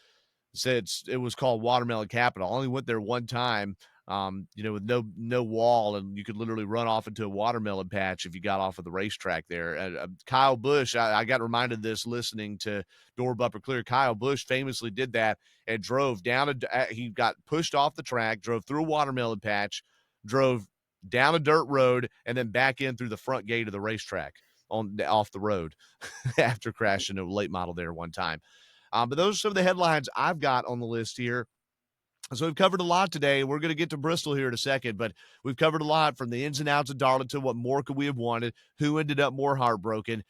it was called Watermelon Capital. I only went there one time, with no wall, and you could literally run off into a watermelon patch if you got off of the racetrack there. Kyle Busch, I got reminded of this listening to Door Bumper Clear. Kyle Busch famously did that and drove down he got pushed off the track, drove through a watermelon patch, drove down a dirt road, and then back in through the front gate of the racetrack off the road after crashing a late model there one time. But those are some of the headlines I've got on the list here. So we've covered a lot today. We're going to get to Bristol here in a second, but we've covered a lot from the ins and outs of Darlington. What more could we have wanted? Who ended up more heartbroken?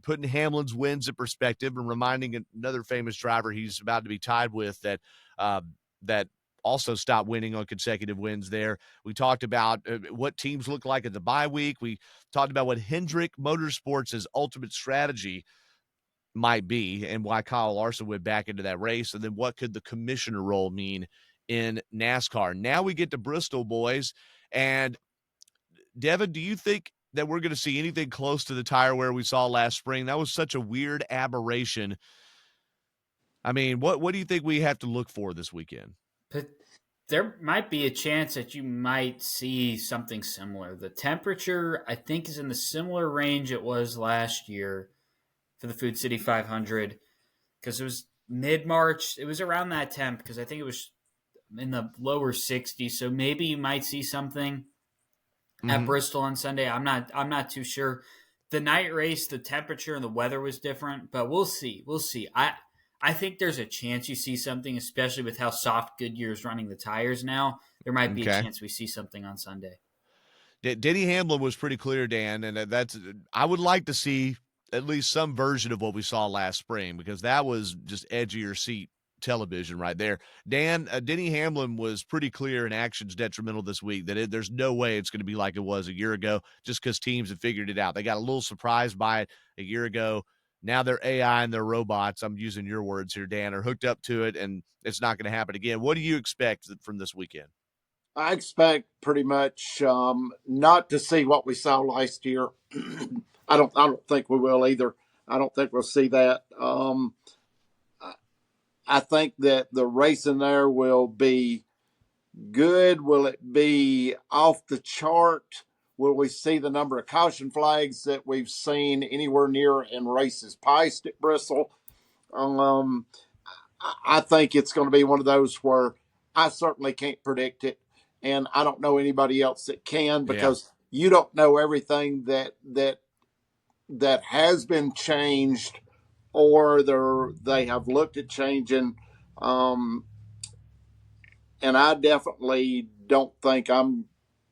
Putting Hamlin's wins in perspective and reminding another famous driver he's about to be tied with that also stopped winning on consecutive wins there. We talked about what teams look like at the bye week. We talked about what Hendrick Motorsports' ultimate strategy might be and why Kyle Larson went back into that race. And then what could the commissioner role mean in NASCAR? Now we get to Bristol, boys. And Devin, do you think that we're going to see anything close to the tire wear we saw last spring? That was such a weird aberration. I mean, what do you think we have to look for this weekend? There might be a chance that you might see something similar. The temperature, I think, is in the similar range it was last year for the Food City 500, because it was mid-March. It was around that temp, because I think it was in the lower 60s. So maybe you might see something at Bristol on Sunday. I'm not too sure. The night race, the temperature and the weather was different, but we'll see. I think there's a chance you see something, especially with how soft Goodyear's running the tires now. There might be a chance we see something on Sunday. Denny Hamlin was pretty clear, Dan, and I would like to see at least some version of what we saw last spring, because that was just edge of your seat television right there. Dan, Denny Hamlin was pretty clear in actions detrimental this week that there's no way it's going to be like it was a year ago, just because teams have figured it out. They got a little surprised by it a year ago. Now their AI and their robots, I'm using your words here, Dan, are hooked up to it, and it's not going to happen again. What do you expect from this weekend? I expect pretty much not to see what we saw last year. I don't think we will either. I don't think we'll see that. I think that the racing there will be good. Will it be off the chart? Will we see the number of caution flags that we've seen anywhere near in races past at Bristol? I think it's going to be one of those where I certainly can't predict it, and I don't know anybody else that can, Yeah. because you don't know everything that has been changed, or they have looked at changing. Um, and I definitely don't think I'm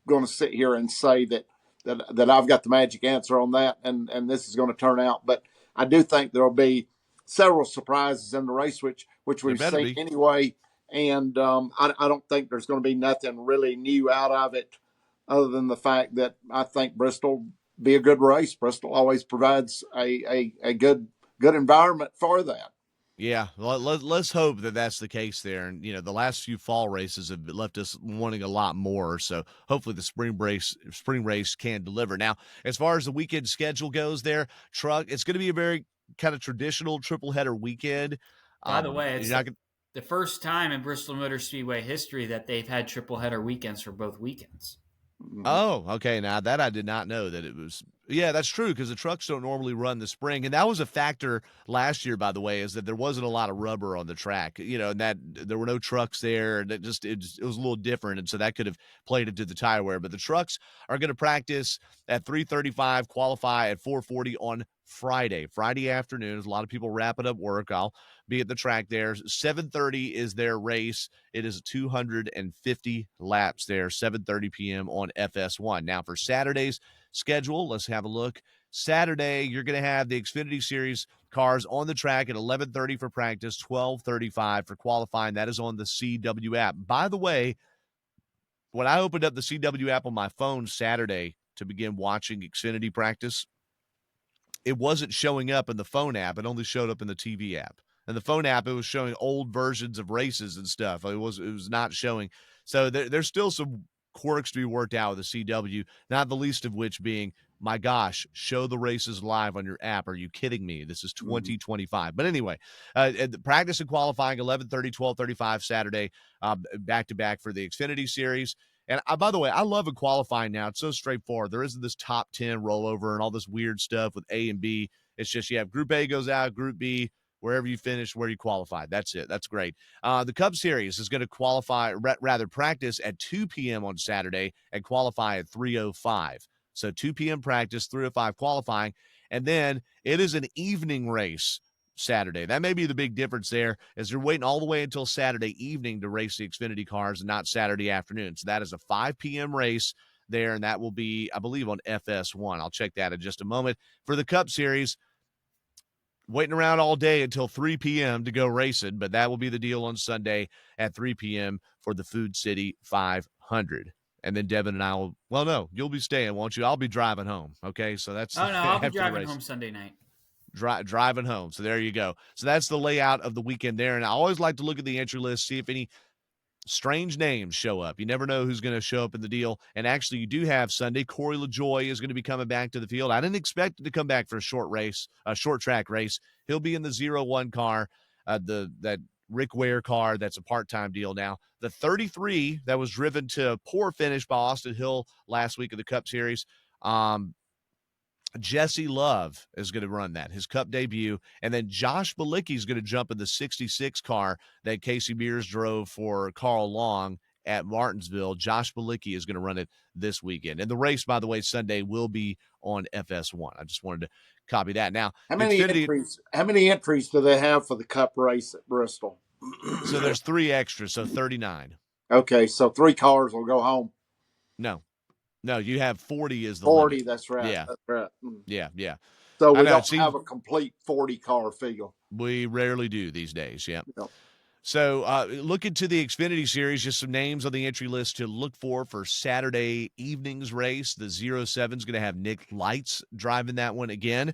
going to sit here and say that I've got the magic answer on that, and this is going to turn out. But I do think there will be several surprises in the race, which There we've better seen be. anyway. And I don't think there's going to be nothing really new out of it, other than the fact that I think Bristol be a good race. Bristol always provides a good environment for that. Yeah, let's hope that that's the case there. And, the last few fall races have left us wanting a lot more. So hopefully the spring race can deliver. Now, as far as the weekend schedule goes there, it's going to be a very kind of traditional triple header weekend. By the way, You're it's not going the first time in Bristol Motor Speedway history that they've had triple header weekends for both weekends. Mhm. Oh, okay. Now that I did not know that it was. Yeah, that's true, because the trucks don't normally run the spring, and that was a factor last year, by the way, is that there wasn't a lot of rubber on the track, and that there were no trucks there, and it was a little different, and so that could have played into the tire wear. But the trucks are going to practice at 3:35, qualify at 4:40 on Friday afternoon. As a lot of people wrapping up work, I'll be at the track there. 7:30 is their race. It is 250 laps there, 7:30 p.m. on FS1. Now for Saturday's schedule, let's have a look. Saturday, you're going to have the Xfinity Series cars on the track at 11:30 for practice, 12:35 for qualifying. That is on the CW app. By the way, when I opened up the CW app on my phone Saturday to begin watching Xfinity practice, it wasn't showing up in the phone app. It only showed up in the TV app. And the phone app, it was showing old versions of races and stuff. It was not showing. So there's still some quirks to be worked out with the CW, not the least of which being, my gosh, show the races live on your app. Are you kidding me? This is Mhm. 2025. But anyway, the practice and qualifying 11:30, 12:35 Saturday, back to back for the Xfinity Series. And by the way, I love a qualifying now. It's so straightforward. There isn't this top 10 rollover and all this weird stuff with A and B. It's just you have Group A goes out, Group B, wherever you finish, where you qualified. That's it. That's great. The Cup Series is going to rather practice at 2 p.m. on Saturday and qualify at 3:05. So 2 p.m. practice, 3:05 qualifying. And then it is an evening race Saturday. That may be the big difference there, as you're waiting all the way until Saturday evening to race the Xfinity cars and not Saturday afternoon. So that is a 5 p.m. race there, and that will be, I believe, on FS1. I'll check that in just a moment. For the Cup Series, waiting around all day until 3 p.m. to go racing, but that will be the deal on Sunday at 3 p.m. for the Food City 500. And then Devin and I will, well, no, you'll be staying, won't you? I'll be driving home. Okay, so that's Oh no, I'll be after the driving race. home Sunday night. Driving home. So there you go. So that's the layout of the weekend there. And I always like to look at the entry list, see if any strange names show up. You never know who's going to show up in the deal. And actually, you do have Sunday. Corey LaJoy is going to be coming back to the field. I didn't expect him to come back for a short track race. He'll be in the 0-1 car, that Rick Ware car. That's a part-time deal now. The 33 that was driven to poor finish by Austin Hill last week of the Cup Series. Jesse Love is going to run that, his Cup debut. And then Josh Bilicki is going to jump in the 66 car that Casey Mears drove for Carl Long at Martinsville. Josh Bilicki is going to run it this weekend. And the race, by the way, Sunday will be on FS1. I just wanted to copy that. Now, How the many Xfinity, entries? How many entries do they have for the Cup race at Bristol? so there's 3 extras, so 39. Okay, so 3 cars will go home. No, you have 40 is the limit. 40. That's right. Yeah, That's right. Mm. yeah. So I we know, it don't seems have a complete 40-car field. we rarely do these days, yeah. You know. So look into the Xfinity Series, just some names on the entry list to look for Saturday evening's race. The 07 is going to have Nick Lights driving that one again.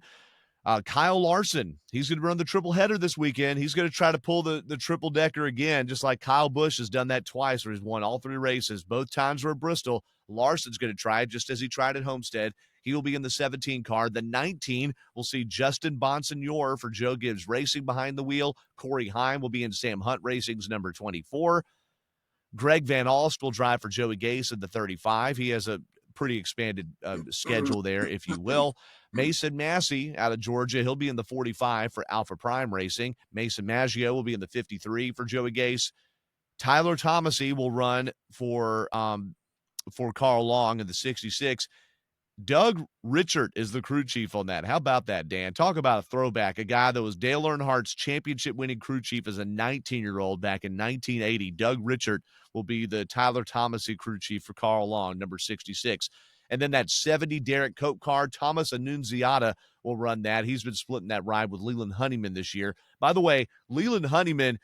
Kyle Larson, he's going to run the triple header this weekend. He's going to try to pull the triple decker again, just like Kyle Busch has done that twice, where he's won all 3 races. Both times were at Bristol. Larson's going to try it just as he tried at Homestead. He will be in the 17 car. The 19 will see Justin Bonsignor for Joe Gibbs Racing behind the wheel. Corey Heim will be in Sam Hunt Racing's number 24. Greg Van Alst will drive for Joey Gase in the 35. He has a pretty expanded schedule there, if you will. Mason Massey out of Georgia, he'll be in the 45 for Alpha Prime Racing. Mason Maggio will be in the 53 for Joey Gase. Tyler Thomasy will run for Carl Long in the 66. Doug Richard is the crew chief on that. How about that, Dan? Talk about a throwback. A guy that was Dale Earnhardt's championship-winning crew chief as a 19-year-old back in 1980. Doug Richard will be the Tyler Thomasy crew chief for Carl Long, number 66. And then that 70 Derek Cope car, Thomas Annunziata will run that. He's been splitting that ride with Leland Honeyman this year. By the way, Leland Honeyman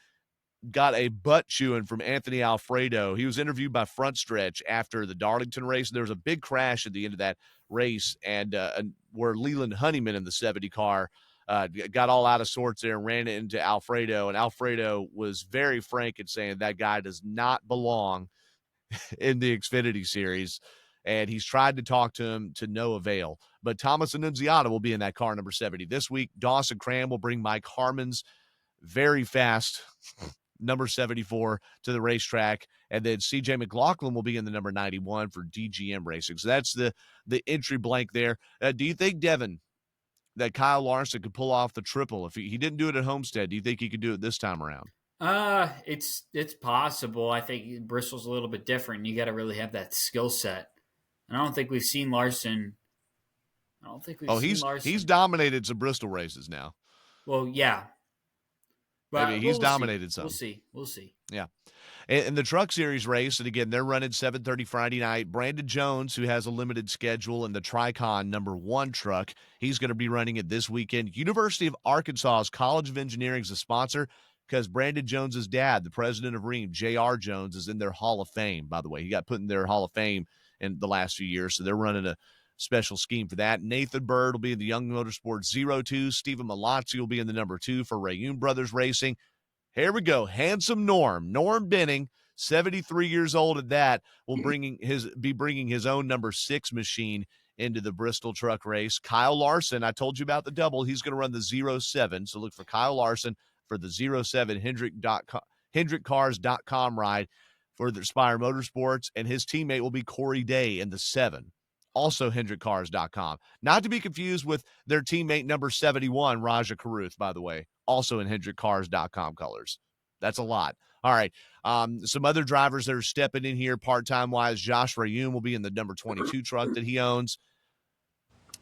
got a butt chewing from Anthony Alfredo. He was interviewed by Front Stretch after the Darlington race. There was a big crash at the end of that race, and where Leland Honeyman in the 70 car got all out of sorts there and ran into Alfredo. And Alfredo was very frank in saying that guy does not belong in the Xfinity series. And he's tried to talk to him to no avail. But Thomas Annunziata will be in that car, number 70. This week, Dawson Cram will bring Mike Harmon's very fast number 74 to the racetrack, and then CJ McLaughlin will be in the number 91 for DGM Racing. So that's the entry blank there. Do you think, Devin, that Kyle Larson could pull off the triple? If he didn't do it at Homestead, do you think he could do it this time around? It's possible. I think Bristol's a little bit different. You got to really have that skill set, and I don't think we've seen Larson. He's dominated some Bristol races now. Well, yeah. But he's dominated some. We'll see. Yeah. And the Truck Series race, and again, they're running 7:30 Friday night. Brandon Jones, who has a limited schedule in the Tricon number 1 truck, he's going to be running it this weekend. University of Arkansas's College of Engineering is a sponsor because Brandon Jones's dad, the president of REAM, J.R. Jones, is in their Hall of Fame, by the way. He got put in their Hall of Fame in the last few years, so they're running a special scheme for that. Nathan Bird will be in the Young Motorsports 02. Stephen Malazzi will be in the number 2 for Rayoon Brothers Racing. Here we go. Handsome Norm Benning, 73 years old at that, will be bringing his own number 6 machine into the Bristol truck race. Kyle Larson, I told you about the double. He's going to run the 07. So look for Kyle Larson for the 07 HendrickCars.com ride for the Spire Motorsports, and his teammate will be Corey Day in the 7. Also HendrickCars.com. Not to be confused with their teammate number 71, Raja Caruth, by the way, also in HendrickCars.com colors. That's a lot. All right. Some other drivers that are stepping in here part-time wise. Josh Rayoon will be in the number 22 truck that he owns.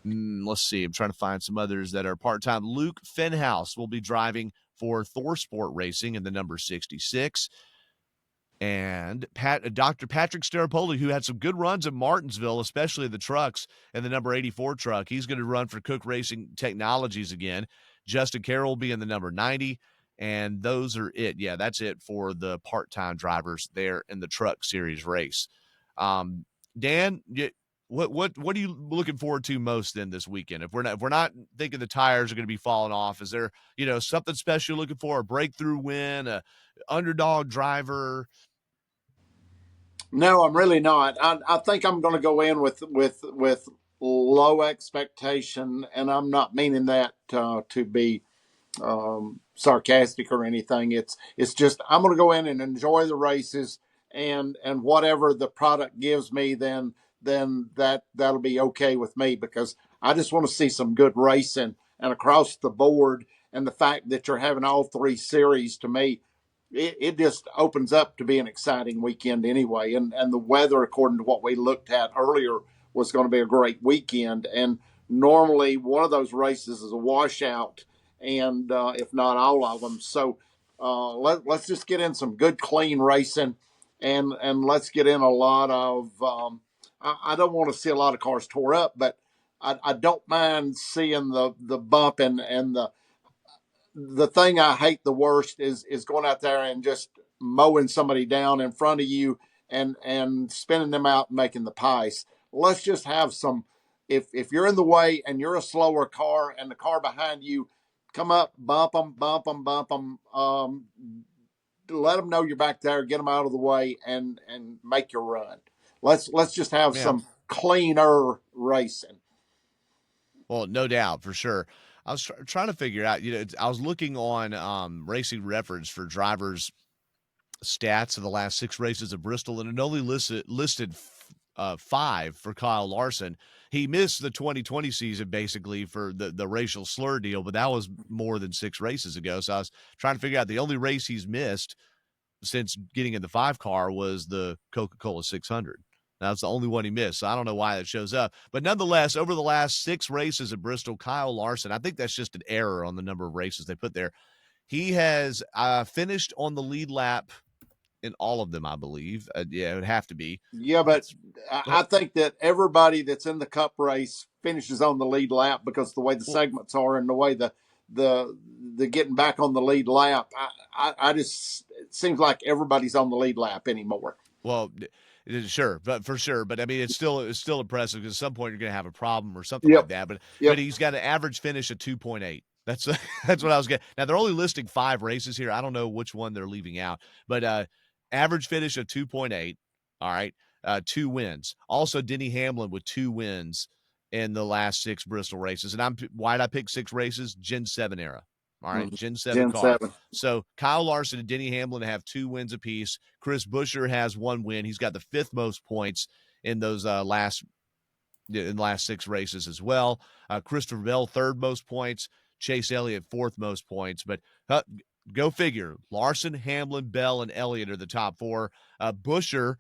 Let's see. I'm trying to find some others that are part-time. Luke Fenhouse will be driving for Thor Sport Racing in the number 66. And Dr. Patrick Staropoli, who had some good runs in Martinsville, especially the trucks and the number 84 truck. He's going to run for Cook Racing Technologies again. Justin Carroll will be in the number 90. And those are it. Yeah, that's it for the part-time drivers there in the Truck Series race. Dan, what are you looking forward to most then this weekend? If we're not thinking the tires are going to be falling off, is there something special you're looking for? A breakthrough win, a underdog driver? No, I'm really not. I think I'm going to go in with low expectation, and I'm not meaning that to be sarcastic or anything. It's just I'm going to go in and enjoy the races, and whatever the product gives me, then that'll be okay with me, because I just want to see some good racing and across the board. And the fact that you're having all 3 series, to me, it just opens up to be an exciting weekend anyway. And the weather, according to what we looked at earlier, was going to be a great weekend. And normally one of those races is a washout, and if not all of them. So let's just get in some good, clean racing, and let's get in a lot of I don't want to see a lot of cars tore up, but I don't mind seeing the bump and the thing I hate the worst is going out there and just mowing somebody down in front of you and spinning them out and making the pies. Let's just have some. If you're in the way and you're a slower car and the car behind you, come up, bump them. Let them know you're back there. Get them out of the way and make your run. Let's just have some cleaner racing. Well, no doubt, for sure. I was trying to figure out, I was looking on Racing Reference for drivers' stats of the last 6 races of Bristol, and it only listed 5 for Kyle Larson. He missed the 2020 season basically for the racial slur deal, but that was more than 6 races ago. So I was trying to figure out the only race he's missed since getting in the 5 car was the Coca-Cola 600. That's the only one he missed. So I don't know why that shows up. But nonetheless, over the last 6 races at Bristol, Kyle Larson, I think that's just an error on the number of races they put there. He has finished on the lead lap in all of them, I believe. Yeah, it would have to be. Yeah, but I think that everybody that's in the Cup race finishes on the lead lap because the way the segments are and the way the getting back on the lead lap. I just, it seems like everybody's on the lead lap anymore. Well, sure, but for sure. But I mean, it's still impressive because at some point you're going to have a problem or something Yep. like that. But Yep. he's got an average finish of 2.8. That's what I was getting. Now they're only listing 5 races here. I don't know which one they're leaving out, but average finish of 2.8. All right, 2 wins. Also, Denny Hamlin with 2 wins in the last 6 Bristol races. And why did I pick 6 races? Gen 7 era. All right, Gen 7 car. So Kyle Larson and Denny Hamlin have 2 wins apiece. Chris Buescher has 1 win. He's got the 5th most points in those last 6 races as well. Christopher Bell 3rd most points. Chase Elliott 4th most points. But go figure. Larson, Hamlin, Bell, and Elliott are the top 4. Buescher,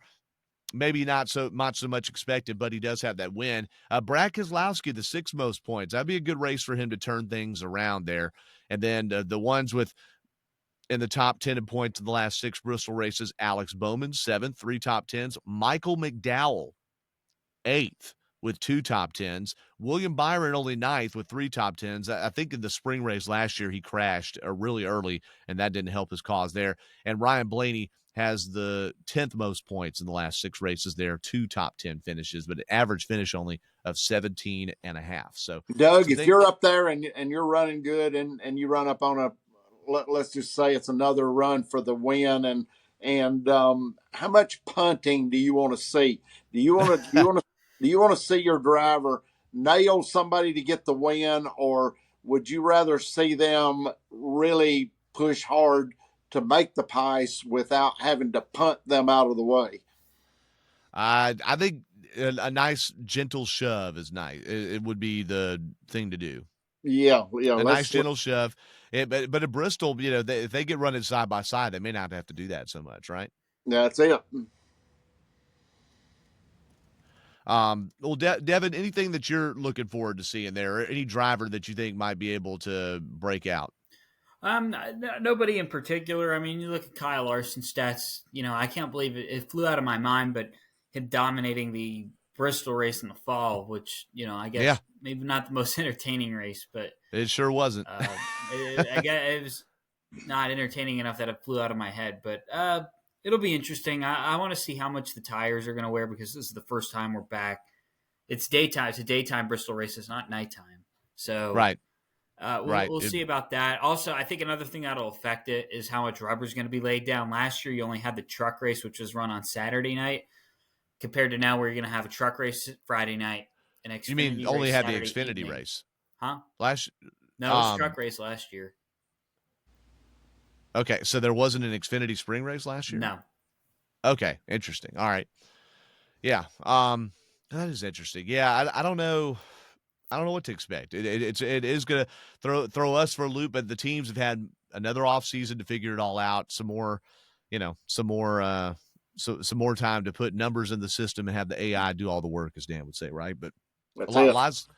maybe not so much expected, but he does have that win. Brad Keselowski, the 6th most points. That'd be a good race for him to turn things around there. And then the ones in the top 10 in points in the last 6 Bristol races, Alex Bowman, 7th, 3 top 10s. Michael McDowell, 8th with 2 top 10s. William Byron only 9th with 3 top 10s. I think in the spring race last year he crashed really early, and that didn't help his cause there. And Ryan Blaney has the 10th most points in the last 6 races there, 2 top 10 finishes, but an average finish only of 17.5. So, Doug, if you're up there and you're running good and you run up on let's just say it's another run for the win, and how much punting do you want to see? Do you want to see your driver nail somebody to get the win, or would you rather see them really push hard to make the pace without having to punt them out of the way? I think a nice gentle shove is nice. It would be the thing to do. Yeah. A nice gentle shove. But at Bristol, if they get running side by side, they may not have to do that so much, right? That's it. Well, Devin, anything that you're looking forward to seeing there, or any driver that you think might be able to break out? Nobody in particular. I mean, you look at Kyle Larson's stats. I can't believe it flew out of my mind, but him dominating the Bristol race in the fall, which I guess maybe not the most entertaining race, but it sure wasn't. I guess it was not entertaining enough that it flew out of my head. But it'll be interesting. I want to see how much the tires are going to wear because this is the first time we're back. It's daytime. It's a daytime Bristol race. It's not nighttime. So right. We'll see about that. Also, I think another thing that'll affect it is how much rubber is going to be laid down. Last year, you only had the truck race, which was run on Saturday night, compared to now where you're going to have a truck race Friday night. You mean only had the Xfinity race? Huh? No, it was truck race last year. Okay, so there wasn't an Xfinity spring race last year? No. Okay, interesting. All right. Yeah, that is interesting. Yeah, I don't know. I don't know what to expect. It is going to throw us for a loop, but the teams have had another off season to figure it all out. Some more time to put numbers in the system and have the AI do all the work, as Dan would say, right? But lots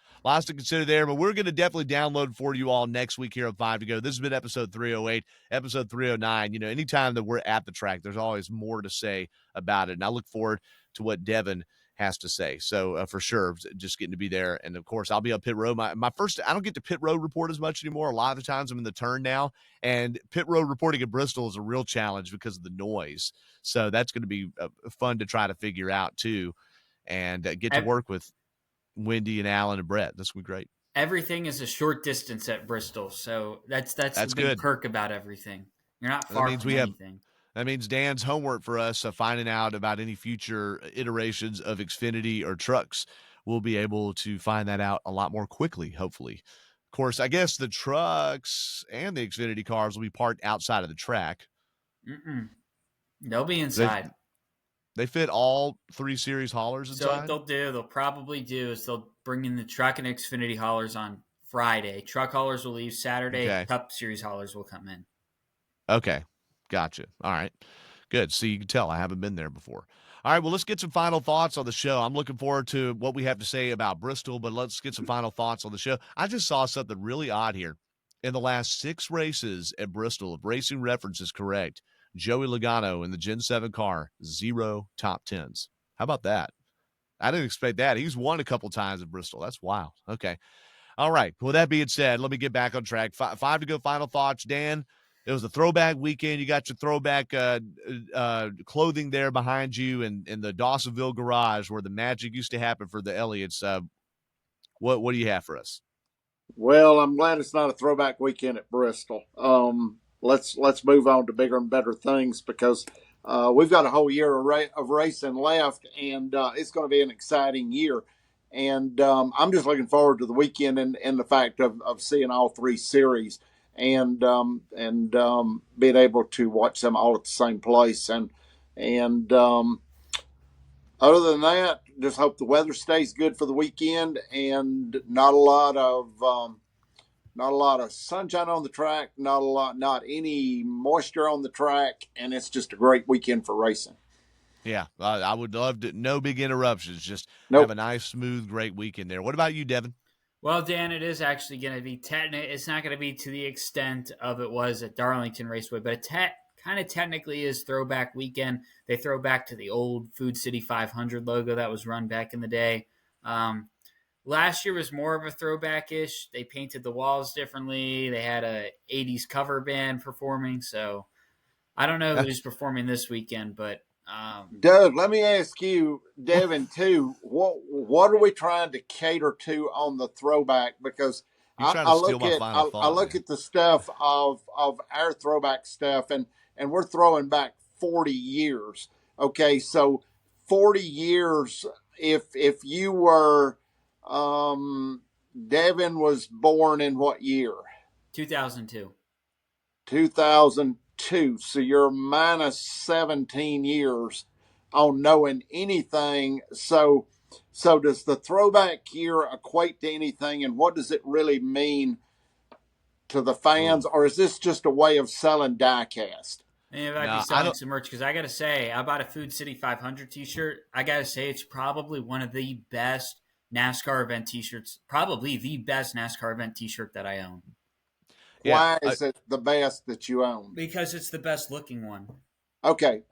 to consider there. But we're going to definitely download for you all next week here on 5 to Go. This has been episode 308, episode 309. Anytime that we're at the track, there's always more to say about it, and I look forward to what Devin has to say. So for sure, just getting to be there. And of course, I'll be on pit road. My first, I don't get to pit road report as much anymore. A lot of the times I'm in the turn now, and pit road reporting at Bristol is a real challenge because of the noise. So that's going to be fun to try to figure out too, and get to work with Wendy and Alan and Brett. This will be great. Everything is a short distance at Bristol. So that's the big perk about everything. You're not far from anything. That means Dan's homework for us, finding out about any future iterations of Xfinity or trucks. We'll be able to find that out a lot more quickly, hopefully. Of course, I guess the trucks and the Xfinity cars will be parked outside of the track. They'll be inside. They fit all 3 series haulers inside? So what they'll probably do is they'll bring in the truck and Xfinity haulers on Friday. Truck haulers will leave Saturday. Okay. Cup series haulers will come in. Okay. Gotcha. All right. Good. See, you can tell I haven't been there before. All right, well, let's get some final thoughts on the show. I'm looking forward to what we have to say about Bristol, but let's get some final thoughts on the show. I just saw something really odd here. In the last 6 races at Bristol, if Racing Reference is correct, Joey Logano in the Gen 7 car, 0 top 10s. How about that? I didn't expect that. He's won a couple times at Bristol. That's wild. Okay. All right. With that being said, let me get back on track. Five to go. Final thoughts. Dan, it was a throwback weekend. You got your throwback clothing there behind you in the Dawsonville garage where the magic used to happen for the Elliots. What do you have for us? Well, I'm glad it's not a throwback weekend at Bristol. Let's move on to bigger and better things because we've got a whole year of racing left, and it's going to be an exciting year. And I'm just looking forward to the weekend and the fact of seeing all 3 series and being able to watch them all at the same place. And other than that, just hope the weather stays good for the weekend and not a lot of sunshine on the track, not any moisture on the track, and it's just a great weekend for racing. Yeah, I would love to. No big interruptions. Just have Nope. a nice, smooth, great weekend there. What about you, Devin? Well, Dan, it is actually going to be it's not going to be to the extent of it was at Darlington Raceway, but it kind of technically is throwback weekend. They throw back to the old Food City 500 logo that was run back in the day. Last year was more of a throwback-ish. They painted the walls differently. They had a 80s cover band performing. So I don't know who's performing this weekend, but Doug, let me ask you, Devin, too. What are we trying to cater to on the throwback? Because You're trying to steal my final thought. I look at the stuff of our throwback stuff, and we're throwing back 40 years. Okay, so 40 years. If you were, Devin was born in what year? 2002. 2002. So you're minus 17 years on knowing anything. So does the throwback year equate to anything? And what does it really mean to the fans? Ooh. Or is this just a way of selling diecast? And if I'd be selling some merch, because I got to say, I bought a Food City 500 t-shirt. I got to say, it's probably one of the best NASCAR event t-shirts, probably the best NASCAR event t-shirt that I own. Why is it the best that you own? Because it's the best looking one. Okay.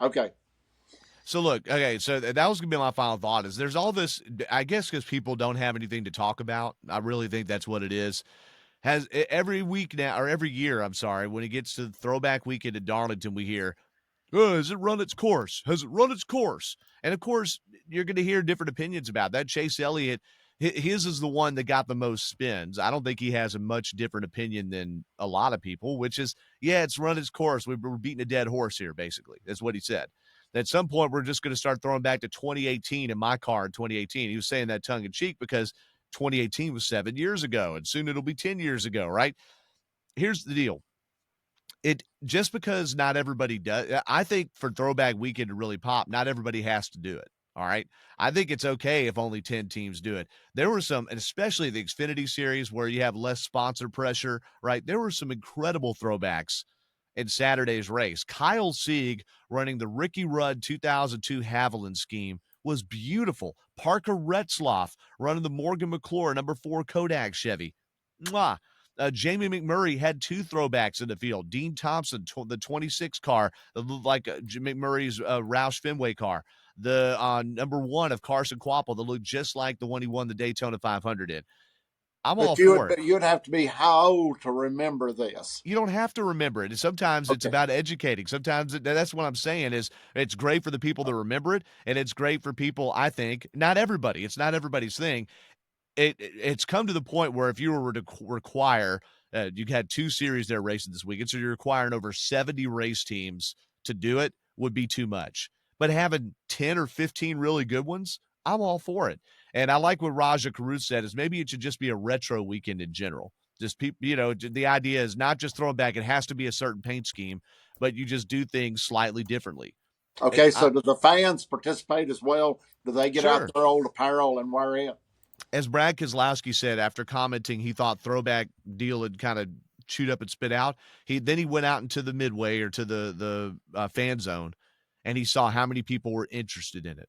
So look, so that was going to be my final thought is there's all this, I guess because people don't have anything to talk about. I really think that's what it is. Has every week now, or every year, I'm sorry, when it gets to the throwback weekend at Darlington, we hear, oh, has it run its course? Has it run its course? And of course, you're going to hear different opinions about that. Chase Elliott, his is the one that got the most spins. I don't think he has a much different opinion than a lot of people, which is, yeah, it's run its course. We're beating a dead horse here, basically. That's what he said. At some point, we're just going to start throwing back to 2018 in my car in 2018. He was saying that tongue in cheek because 2018 was 7 years ago, and soon it'll be 10 years ago, right? Here's the deal. It just because not everybody does, I think for throwback weekend to really pop, not everybody has to do it. All right. I think it's okay if only 10 teams do it. There were some, and especially the Xfinity series where you have less sponsor pressure, right? There were some incredible throwbacks in Saturday's race. Kyle Sieg running the Ricky Rudd 2002 Haviland scheme was beautiful. Parker Retzloff running the Morgan McClure number 4 Kodak Chevy. Mwah. Jamie McMurray had 2 throwbacks in the field. Dean Thompson, the 26 car, like McMurray's Roush Fenway car. The number 1 of Carson Quapple that looked just like the one he won the Daytona 500 in. I'm all for it. But you'd have to be how old to remember this? You don't have to remember it. Sometimes it's about educating. Sometimes that's what I'm saying is it's great for the people that remember it, and it's great for people, I think, not everybody. It's not everybody's thing. It's come to the point where if you were to require, you had 2 series there racing this weekend, so you're requiring over 70 race teams to do it would be too much. But having 10 or 15 really good ones, I'm all for it. And I like what Raja Karut said is maybe it should just be a retro weekend in general. Just people, the idea is not just throwing back. It has to be a certain paint scheme, but you just do things slightly differently. Okay, so do the fans participate as well? Do they get out their old apparel and wear it? As Brad Keselowski said after commenting, he thought throwback deal had kind of chewed up and spit out. He went out into the midway or to the fan zone, and he saw how many people were interested in it.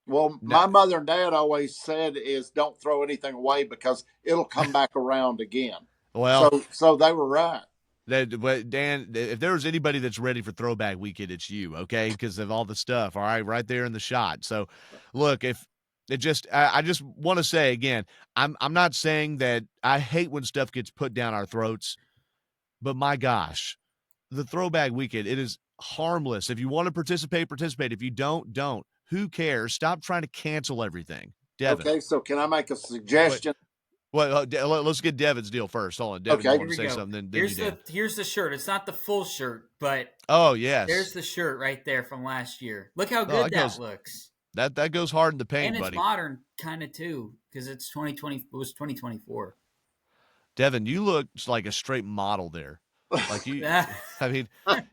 Well, No, my mother and dad always said is don't throw anything away because it'll come back around again. well, So they were right. but Dan, if there was anybody that's ready for throwback weekend, it's you, okay? Because of all the stuff, all right there in the shot. So, look, if it just, I just want to say again, I'm not saying that I hate when stuff gets put down our throats, but my gosh, the throwback weekend, it is harmless. If you want to participate, participate. If you don't. Who cares? Stop trying to cancel everything, Devin. Okay, so can I make a Wait, suggestion? well, let's get Devin's deal first. Hold on, Devin, you Okay. want Here to we say go. something? Then you, Dan. Here's the shirt. It's not the full shirt, but Oh yes. there's the shirt right there from last year. Look how Oh, good that looks. that goes hard in the paint, And it's buddy. modern kind of too, because it's 2020. It was 2024. Devin, you look like a straight model there. Like you, Up I mean,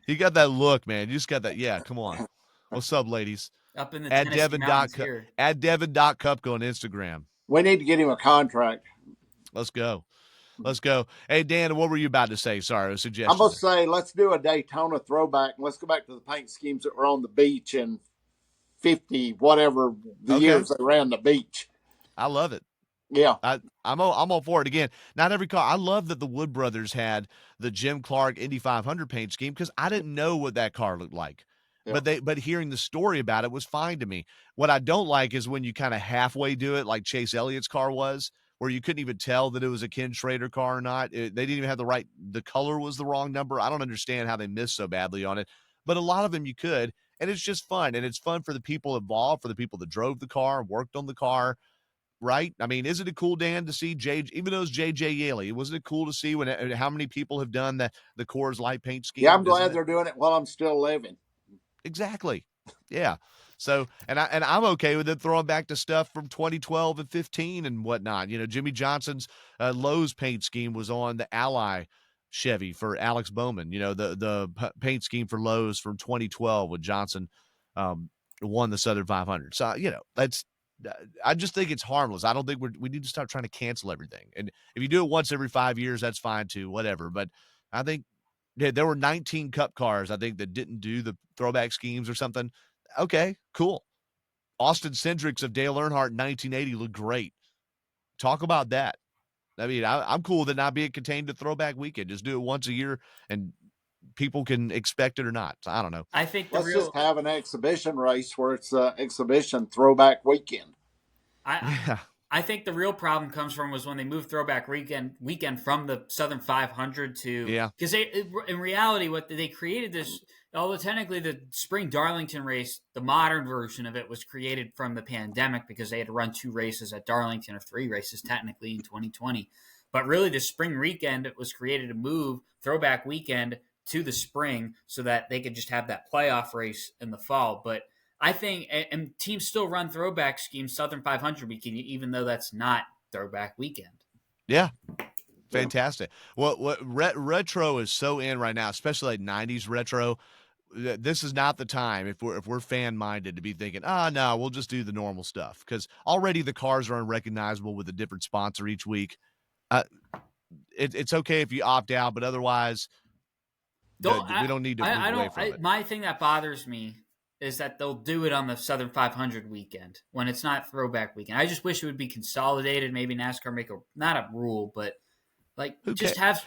you got that look, man. You just got that. Yeah, come on. What's up, ladies? in the Add Tennessee Devin mountains here. add Devin.cupco on Instagram. We need to get him a contract. Let's go. Let's go. Hey, Dan, what were you about to say? Sorry, a I'm suggestion going to there. say, let's do a Daytona throwback. And let's go back to the paint schemes that were on the beach in 50, whatever the Okay. years they ran the beach. I love it. Yeah. I'm all for it. Again, not every car. I love that the Wood brothers had the Jim Clark Indy 500 paint scheme because I didn't know what that car looked like. Yeah. But hearing the story about it was fine to me. What I don't like is when you kind of halfway do it, like Chase Elliott's car was, where you couldn't even tell that it was a Ken Schrader car or not. They didn't even have the color was the wrong number. I don't understand how they missed so badly on it. But a lot of them you could, and it's just fun. And it's fun for the people involved, for the people that drove the car, worked on the car. Right? I mean, isn't it cool, Dan, to see even though it's J.J. Yaley, wasn't it cool to see how many people have done the Coors Light paint scheme? Yeah, I'm glad they're doing it while I'm still living. Exactly. Yeah. So, and I'm okay with it throwing back to stuff from 2012 and 15 and whatnot. You know, Jimmy Johnson's Lowe's paint scheme was on the Ally Chevy for Alex Bowman. You know, the paint scheme for Lowe's from 2012 with Johnson won the Southern 500. So, you know, I just think it's harmless. I don't think we need to start trying to cancel everything. And if you do it once every 5 years, that's fine too, whatever. But I think there were 19 cup cars, I think, that didn't do the throwback schemes or something. Okay, cool. Austin Cindric's of Dale Earnhardt in 1980 looked great. Talk about that. I mean, I'm cool with it not being contained to throwback weekend. Just do it once a year and people can expect it or not. So I don't know. I think Let's just have an exhibition race where it's an exhibition throwback weekend. I think the real problem comes from was when they moved throwback weekend from the Southern 500 to because in reality what they created this, although technically the spring Darlington race, the modern version of it was created from the pandemic because they had to run 2 races at Darlington or 3 races technically in 2020. But really the spring weekend it was created to move throwback weekend to the spring so that they could just have that playoff race in the fall. But I think, and teams still run throwback schemes, Southern 500 weekend, even though that's not throwback weekend. Yeah. Fantastic. Well, what retro is so in right now, especially like 90s retro. This is not the time if we're fan minded to be thinking, no, we'll just do the normal stuff because already the cars are unrecognizable with a different sponsor each week. It's okay if you opt out, but otherwise, we don't need to move away from it. My thing that bothers me is that they'll do it on the Southern 500 weekend when it's not throwback weekend. I just wish it would be consolidated. Maybe NASCAR make not a rule, but like Who just cares?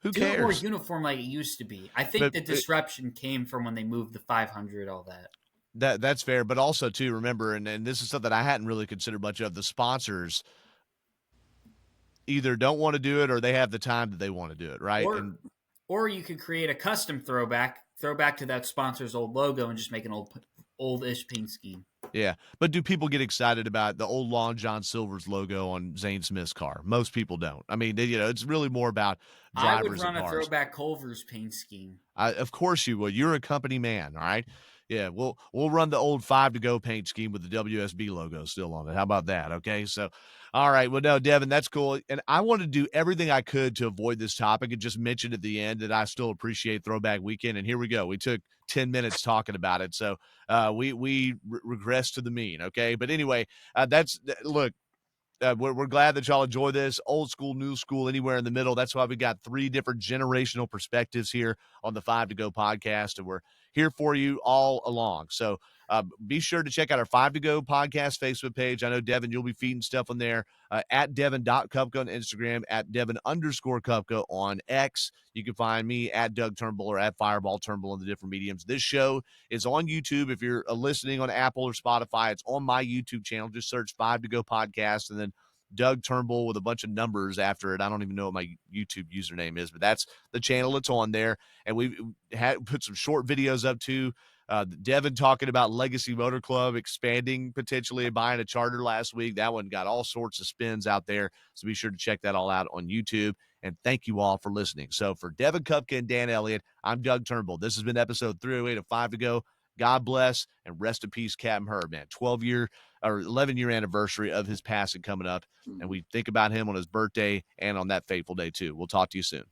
do it more uniform like it used to be. I think the disruption came from when they moved the 500, all that. That's fair, but also too remember, and this is something I hadn't really considered much of. The sponsors either don't want to do it or they have the time that they want to do it, right? Or you could create a custom throwback to that sponsor's old logo and just make an old-ish paint scheme. Yeah, but do people get excited about the old Long John Silver's logo on Zane Smith's car? Most people don't. I mean, it's really more about drivers and cars. I would run a throwback Culver's paint scheme. Of course you would. You're a company man, all right? Yeah, we'll run the old 5 to go paint scheme with the WSB logo still on it. How about that? Okay, so all right. Well, no, Devin, that's cool. And I wanted to do everything I could to avoid this topic and just mention at the end that I still appreciate Throwback Weekend. And here we go. We took 10 minutes talking about it, so we regress to the mean. Okay, but anyway, look. We're glad that y'all enjoy this. Old school, new school, anywhere in the middle. That's why we got 3 different generational perspectives here on the 5 to Go podcast. And we're here for you all along. So be sure to check out our 5 to Go podcast Facebook page. I know, Devin, you'll be feeding stuff on there at Devin.Kupka on Instagram, at Devin_Kupka on X. You can find me at Doug Turnbull or at Fireball Turnbull on the different mediums. This show is on YouTube. If you're listening on Apple or Spotify, it's on my YouTube channel. Just search 5 to Go podcast and then Doug Turnbull with a bunch of numbers after it. I don't even know what my YouTube username is, but that's the channel that's on there. And we've put some short videos up too. Devin talking about Legacy Motor Club expanding potentially and buying a charter last week. That one got all sorts of spins out there. So be sure to check that all out on YouTube. And thank you all for listening. So for Devin Kupka and Dan Elliott, I'm Doug Turnbull. This has been episode 308 of 5 to Go. God bless and rest in peace, Captain Herb, man. 12-year or 11-year anniversary of his passing coming up. And we think about him on his birthday and on that fateful day too. We'll talk to you soon.